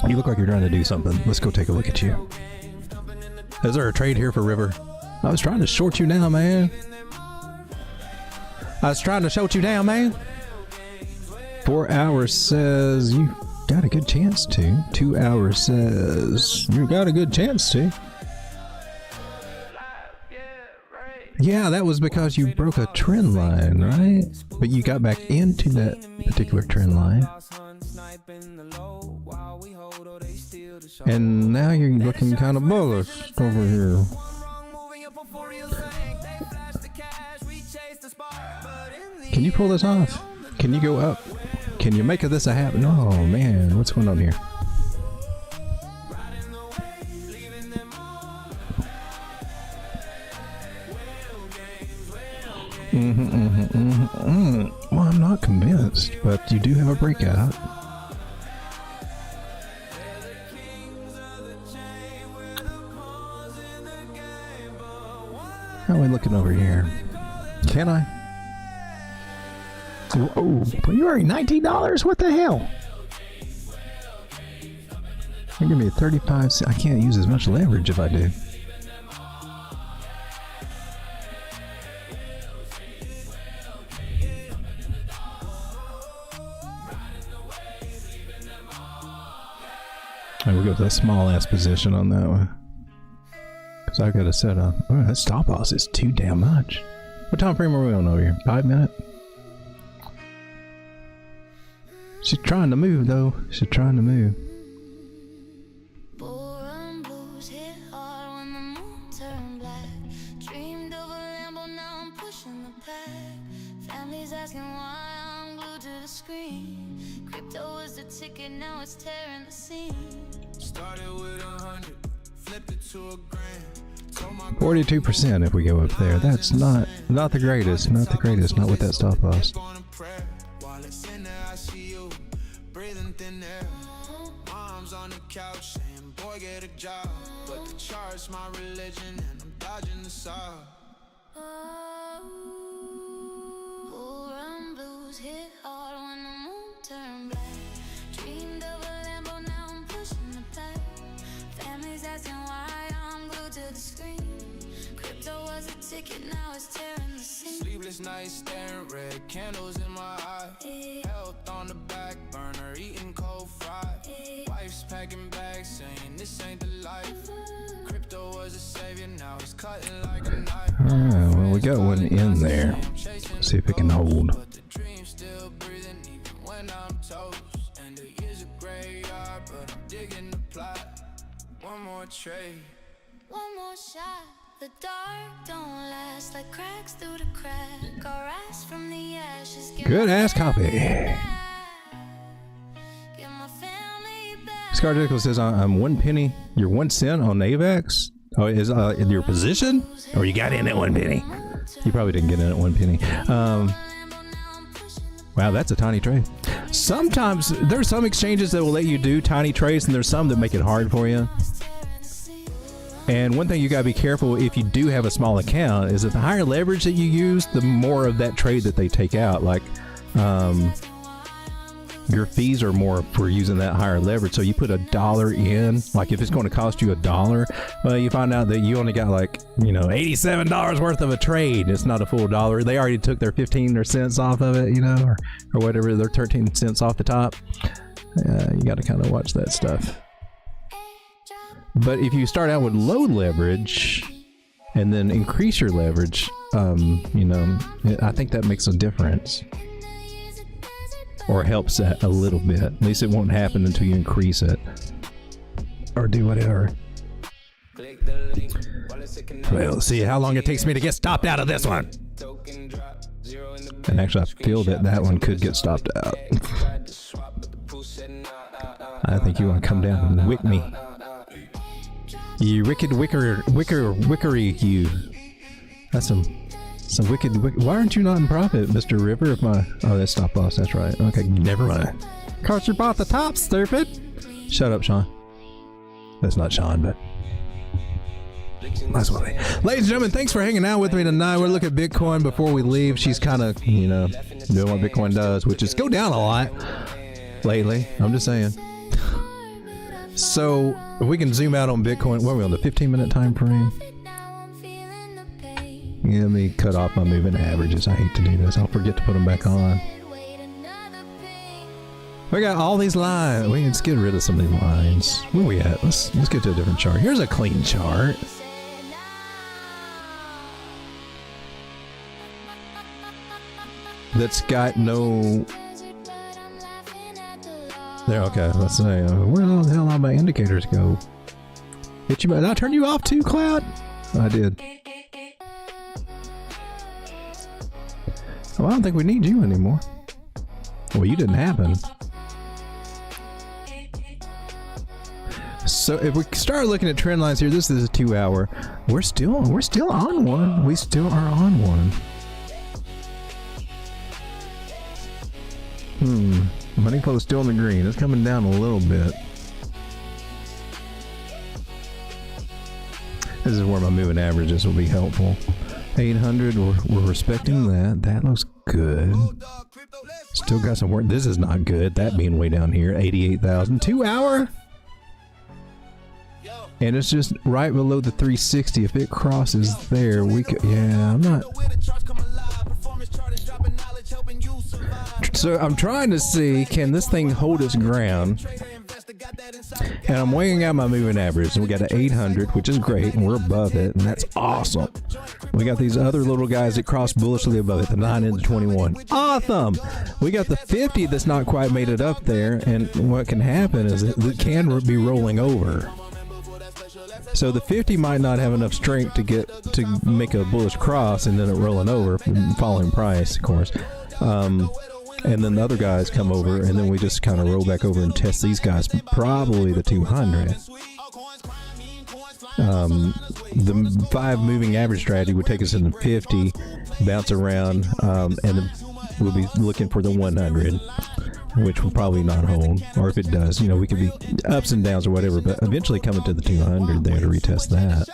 you look like you're trying to do something. Let's go take a look at you. Is there a trade here for River? I was trying to short you down, man. 4 hours says you got a good chance to. 2 hours says you got a good chance to. Yeah, that was because you broke a trend line, right? But you got back into that particular trend line. And now you're looking kind of bullish over here. Can you pull this off? Can you go up? Can you make this a happen? Oh man, what's going on here? Well, I'm not convinced, but you do have a breakout. How are we looking over here? Can I? Oh, but you're already $19? What the hell? You're gonna be a 35 cent. I can't use as much leverage if I do. Alright, we'll go to that small ass position on that one. Because I got to set up. Oh, that stop loss is too damn much. What time frame are we on over here? 5 minutes? She's trying to move though. She's trying to move. Asking why I'm glued to the screen. Crypto is the ticket, now it's tearing the scene. Started with 100, flipped it to $1,000. 42% if we go up there. That's not the greatest. Not the greatest. Not with that stop loss. Mom's on the couch saying, boy, get a job. But the chart's my religion and I'm dodging the saw. Hit hard when the moon turned black. Dreamed of a Lambo, now I'm pushing the pack. Families asking why I'm glued to the screen. Crypto was a ticket, now it's tearing the scene. Sleepless nights staring, red candles in my eye. Health on the back burner, eating cold fried. Wife's packing bags, saying this ain't the life. Crypto was a savior, now it's cutting like a knife. Alright, well we got one in there. Let's see if it can hold. Still breathing even when I'm toast. And the year's a graveyard, but I'm digging the plot. One more trade, one more shot. The dark don't last like cracks through the crack. Or rise from the ashes. Good ass copy. Scardickle says I'm 1 penny. You're 1 cent on AVAX. Oh, is in your position? Or you got in at 1 penny? You probably didn't get in at 1 penny. Wow, that's a tiny trade. Sometimes there's some exchanges that will let you do tiny trades, and there's some that make it hard for you. And one thing you gotta be careful if you do have a small account is that the higher leverage that you use, the more of that trade that they take out. Like, your fees are more for using that higher leverage. So you put $1 in, like if it's going to cost you $1, well, you find out that you only got like, $87 worth of a trade. It's not a full dollar. They already took their 15 or cents off of it, or whatever, their 13 cents off the top. You got to kind of watch that stuff. But if you start out with low leverage and then increase your leverage, I think that makes a difference. or helps that a little bit. At least it won't happen until you increase it or do whatever. Well, let's see how long it takes me to get stopped out of this one. And actually, I feel that one could get stopped out. I think you want to come down and wick me. You wicked wickery, you. That's some wicked. Why aren't you not in profit, Mr. River? Oh, that's stop loss. That's right. Okay, never mind. Cause you bought the top, stupid. Shut up, Sean. That's not Sean, but that's what ladies and gentlemen, thanks for hanging out with me tonight. We're looking at Bitcoin before we leave. She's kind of, doing what Bitcoin does, which is go down a lot lately. I'm just saying. So if we can zoom out on Bitcoin, what are we on, the 15-minute time frame? Yeah, let me cut off my moving averages. I hate to do this. I'll forget to put them back on. We got all these lines. Let's get rid of some of these lines. Where are we at? Let's get to a different chart. Here's a clean chart. That's got no... There, okay, let's say, where the hell did my indicators go? Did I turn you off too, Cloud? I did. Well, I don't think we need you anymore. Well, you didn't happen. So if we start looking at trend lines here, this is a 2 hour. We're still on one. We still are on one. Money flow is still in the green. It's coming down a little bit. This is where my moving averages will be helpful. 800, we're respecting that. That looks good. Still got some work. This is not good. That being way down here. 88,000. 2 hour? And it's just right below the 360. If it crosses there, we could... Yeah, I'm not... So I'm trying to see, can this thing hold its ground? And I'm weighing out my moving average. And we got an 800, which is great, and we're above it, and that's awesome. We got these other little guys that cross bullishly above it, the 9 and the 21. Awesome! We got the 50 that's not quite made it up there, and what can happen is it can be rolling over. So the 50 might not have enough strength to make a bullish cross and then it rolling over, falling price, of course. And then the other guys come over, and then we just kind of roll back over and test these guys, probably the 200. The 5 moving average strategy would take us in the 50, bounce around, and then we'll be looking for the 100, which will probably not hold. Or if it does, we could be ups and downs or whatever, but eventually coming to the 200 there to retest that.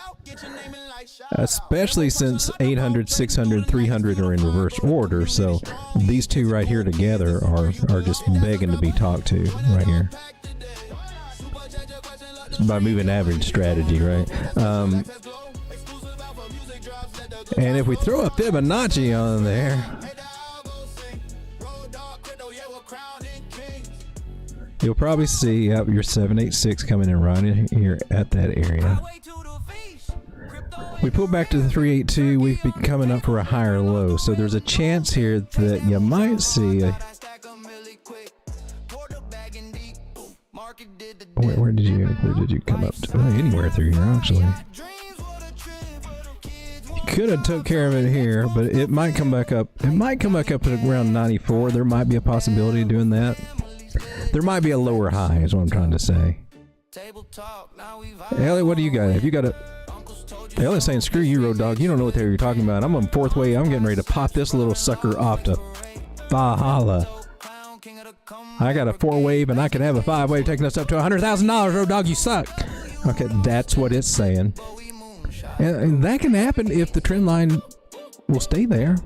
Especially since 800, 600, 300 are in reverse order, so these two right here together are just begging to be talked to right here. By moving average strategy, right? And if we throw a Fibonacci on there, you'll probably see your 786 coming in right in here at that area. We pull back to the 382, we've been coming up for a higher low, so there's a chance here that you might see a... Where did you come up to? Anywhere through here, actually. You could have took care of it here, but it might come back up. It might come back up at around 94. There might be a possibility of doing that. There might be a lower high, is what I'm trying to say. Elliot, what do you got? Have you got a... Elliot's saying, screw you, Road Dawg. You don't know what the hell you're talking about. I'm on 4th wave. I'm getting ready to pop this little sucker off to Valhalla. I got a 4 wave, and I could have a 5 wave taking us up to $100,000. Road Dawg, you suck. Okay, that's what it's saying. And that can happen if the trend line will stay there.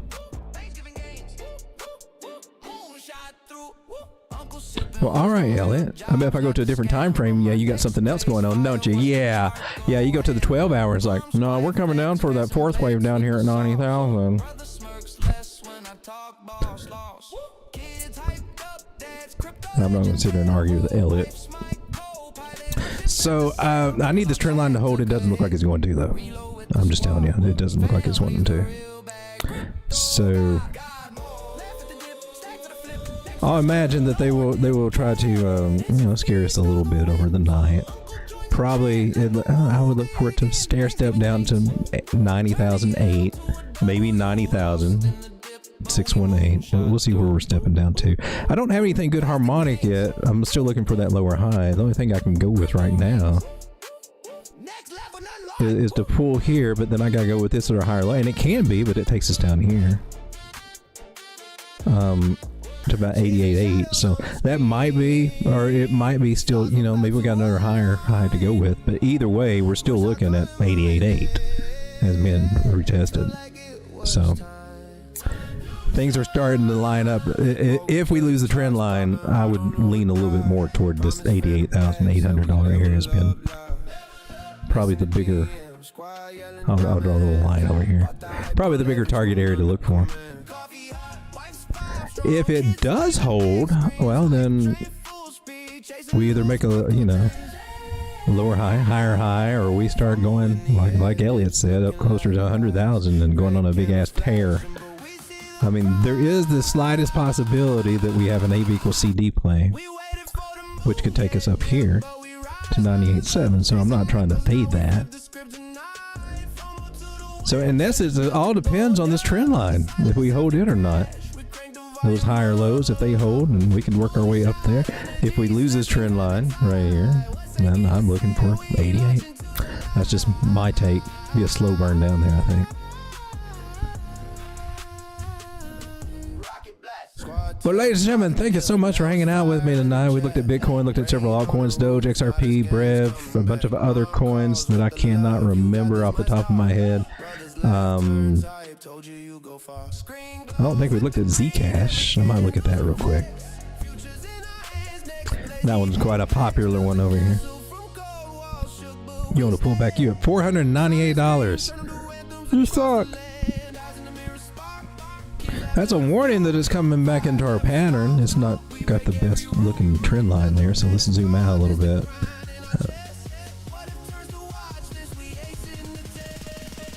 Well, all right, Elliot. I bet if I go to a different time frame, yeah, you got something else going on, don't you? Yeah, you go to the 12 hours, like, no, we're coming down for that 4th wave down here at 90,000. I'm not going to sit there and argue with Elliot. So, I need this trend line to hold. It doesn't look like it's going to, though. I'm just telling you, it doesn't look like it's wanting to. So... I'll imagine that they will try to scare us a little bit over the night. Probably, I would look for it to stair step down to 90,008, maybe 90,000. 618. We'll see where we're stepping down to. I don't have anything good harmonic yet. I'm still looking for that lower high. The only thing I can go with right now is to pull here, but then I gotta go with this at a higher low, and it can be, but it takes us down here to about 88.8. So that might be, or it might be still, maybe we got another higher high to go with, but either way, we're still looking at 88.8 has been retested. So things are starting to line up. If we lose the trend line, I would lean a little bit more toward this $88,800 area. Has been probably the bigger. I'll draw a little line over here. Probably the bigger target area to look for. If it does hold, well, then we either make a lower high, higher high, or we start going like Elliot said, up closer to 100,000 and going on a big ass tear. I mean, there is the slightest possibility that we have an AB equals CD play, which could take us up here to 98.7. So I'm not trying to fade that. So in essence, it all depends on this trend line, if we hold it or not. Those higher lows, if they hold, and we can work our way up there. If we lose this trend line right here, then I'm looking for 88. That's just my take. Be a slow burn down there, I think. Well, ladies and gentlemen, thank you so much for hanging out with me tonight. We looked at Bitcoin, looked at several altcoins, Doge, XRP, Brev, a bunch of other coins that I cannot remember off the top of my head. I don't think we looked at Zcash. I might look at that real quick. That one's quite a popular one over here. You want to pull back? You at $498. You suck. That's a warning that it's coming back into our pattern. It's not got the best looking trend line there, so let's zoom out a little bit.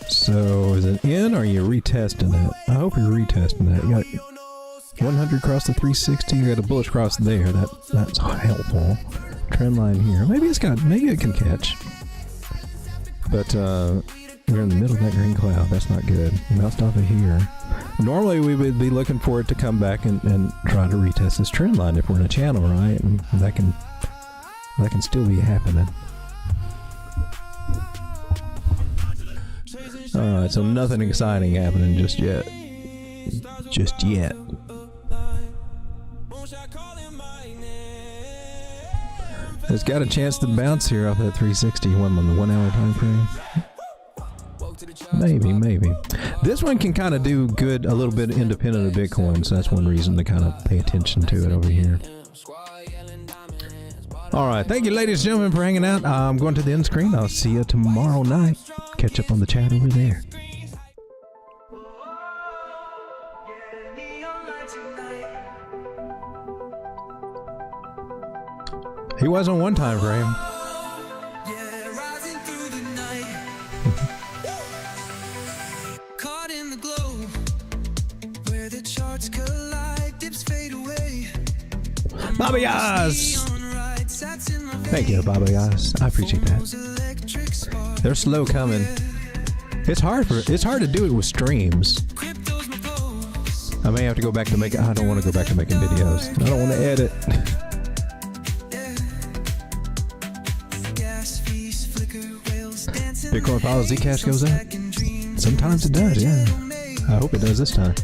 So is it in, or are you retesting it? I hope you're retesting it. You got 100 across the 360. You got a bullish cross there. That's helpful. Trend line here. Maybe it can catch. But we're in the middle of that green cloud. That's not good. Bounced off of here. Normally we would be looking for it to come back and try to retest this trend line if we're in a channel, right? And that can still be happening. Alright, so nothing exciting happening just yet. Just yet. It's got a chance to bounce here off that 360 one on the 1 hour time frame. Maybe. This one can kind of do good a little bit independent of Bitcoin, so that's one reason to kind of pay attention to it over here. Alright, thank you ladies and gentlemen for hanging out. I'm going to the end screen. I'll see you tomorrow night. Catch up on the chat over there. He was on one time frame. Baba Yas! Thank you, Baba Yas. I appreciate that. They're slow coming. It's hard to do it with streams. I may have to go back to I don't want to go back to making videos. I don't want to edit. Bitcoin follows Zcash goes up? Sometimes it does, yeah. I hope it does this time.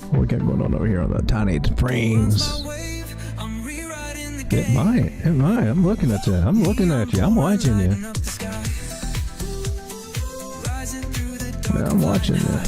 What we got going on over here on the tiny frames? It might. I'm looking at you. I'm watching you. I'm watching you.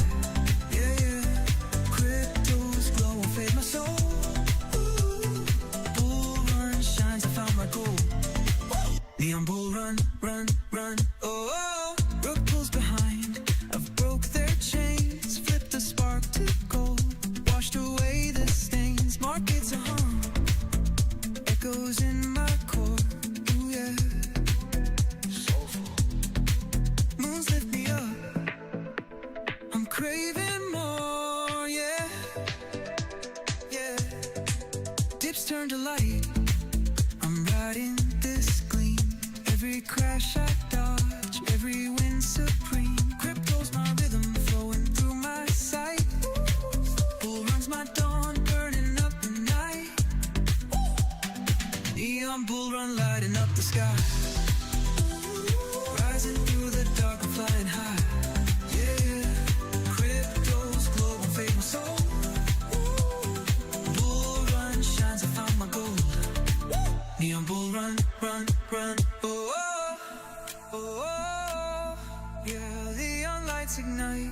lights ignite.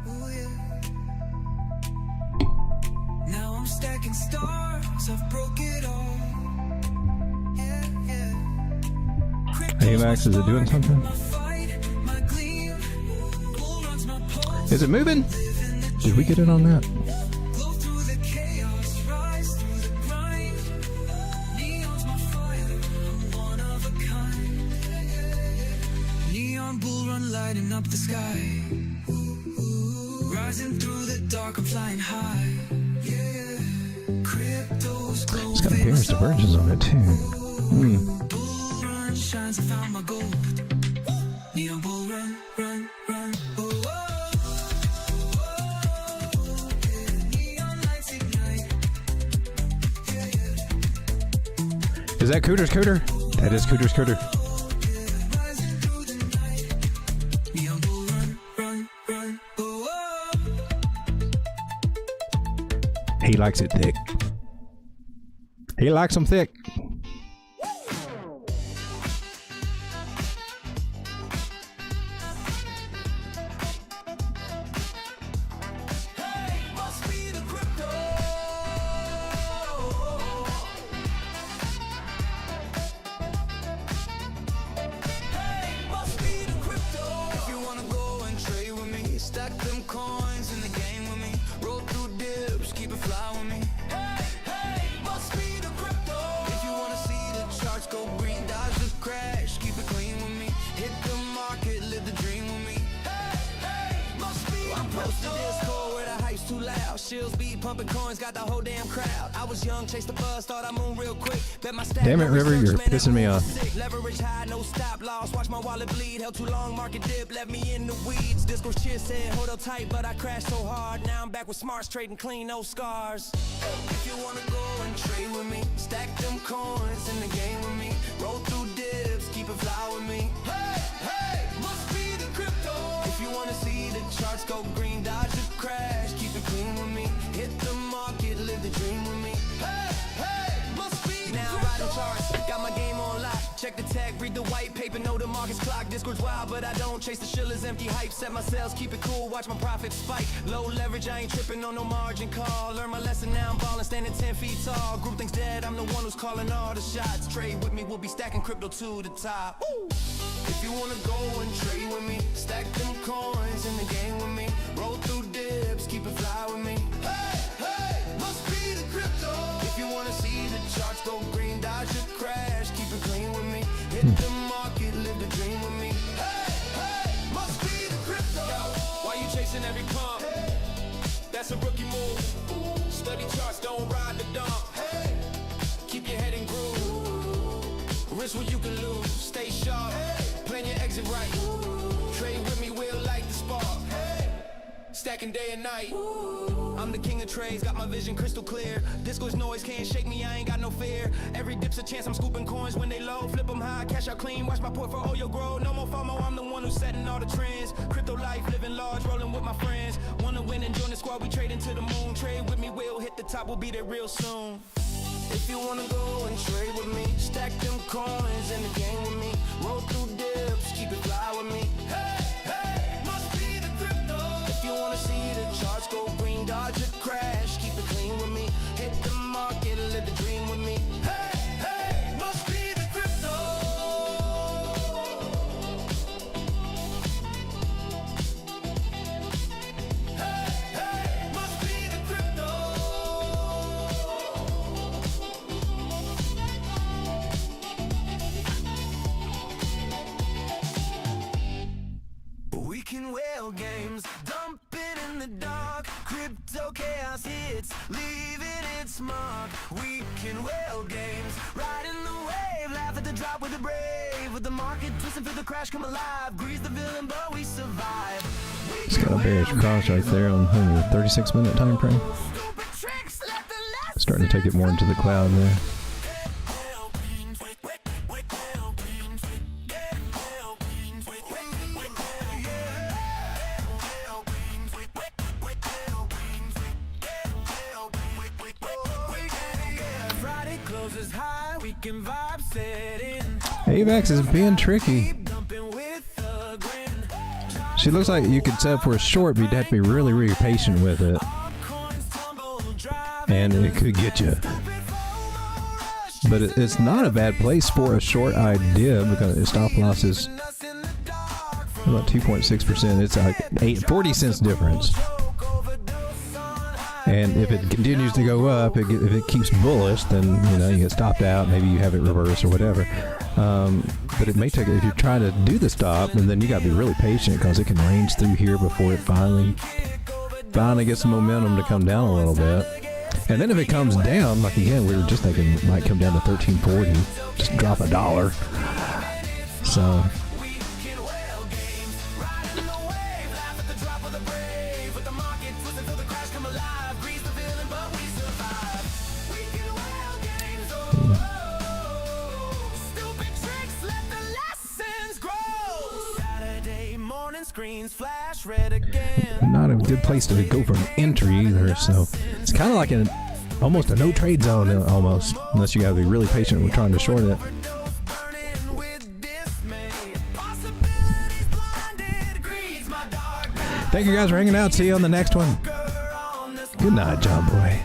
Oh yeah. Now I'm stacking stars, I've broke it all. Yeah, yeah. Hey Max, is it doing something? Is it moving? Did we get it on that? Glow through the chaos, rise through the grind. Neon's my fire, I'm one of a kind. Neon bull run lighting up the sky. Rising through the dark, I'm flying high. Yeah, crypto's glow. It's got Paris the Virgins on it too. Bull run shines, I found my gold. Neon bull run, run, run. Oh, oh. Is that Cooter's Cooter? That is Cooter's Cooter. He likes it thick. He likes them thick. Damn it, River, you're pissing me off. Leverage high, no stop loss. Watch my wallet bleed. Held too long, market dip, left me in the weeds. Disco shit said, hold up tight, but I crashed so hard. Now I'm back with smarts, trading clean, no scars. If you wanna go and trade with me, stack them coins in the game with me. Roll through dips, keep it fly with me. Hey, hey, must be the crypto. If you wanna see the charts go green, dodge the crash, keep it clean with me. Hit the market, live the dream with me. Hey, hey, must be now riding charts, got my game on lock. Check the tag, read the white paper, know the market's clock. Discord's wild, but I don't chase the shillers, empty hype. Set my sales, keep it cool, watch my profits spike. Low leverage, I ain't tripping on no margin call. Learn my lesson, now I'm ballin', standing 10 feet tall. Group thinks dead, I'm the one who's calling all the shots. Trade with me, we'll be stacking crypto to the top. Woo! If you wanna go and trade with me, stack them coins in the game with me. Roll through dips, keep it fly with me. Hey, hey, must be the crypto. If you wanna see the charts go green, dodge the crash, keep it clean with me. Hit the market, live the dream with me. Hey, hey, must be the crypto. Yo, why you chasing every pump? Hey. That's a rookie move. Ooh. Study charts, don't ride the dump. Hey. Keep your head in groove. Risk what you can lose. Stay sharp. Hey. Plan your exit right. Ooh. Trade with me, we'll light the spark. Hey. Stacking day and night. Ooh. I'm the king of trades, got my vision crystal clear. Disco's noise can't shake me, I ain't got no fear. Every dip's a chance, I'm scooping coins when they low. Flip them high, cash out clean, watch my portfolio grow. No more FOMO, I'm the one who's setting all the trends. Crypto life, living large, rolling with my friends. Wanna win and join the squad, we trade into the moon. Trade with me, we'll hit the top, we'll be there real soon. If you wanna go and trade with me, stack them coins in the game with me. Roll through dips, keep it fly with me. Hey, hey, must be the crypto. If you wanna see the charts go green, dodge a crash, keep it clean with me. Hit the market, live the dream with me. Hey, hey, must be the crypto. Hey, hey, must be the crypto. We can whale games, dump it in the dark. Crypto chaos hits, leaving its mark. We can whale games, riding the wave, laugh at the drop with the brave. With the market twisting for the crash, come alive. Grease the villain, but we survive. It's got a bearish cross right there on the 36-minute time frame. Starting to take it more into the cloud there. AVAX is being tricky. She looks like you could set up for a short, but you'd have to be really, really patient with it. And it could get you. But it's not a bad place for a short idea because its stop loss is about 2.6%. It's like 40 cents difference. And if it continues to go up, if it keeps bullish, then you get stopped out. Maybe you have it reversed or whatever. But it may take, if you're trying to do the stop, and then you got to be really patient because it can range through here before it finally gets some momentum to come down a little bit. And then if it comes down, like again, we were just thinking it might come down to 13.40, just drop $1. So. Not a good place to go for an entry either, so it's kind of like almost a no trade zone almost, unless you got to be really patient with trying to short it. Thank you guys for hanging out. See you on the next one. Good night, John Boy.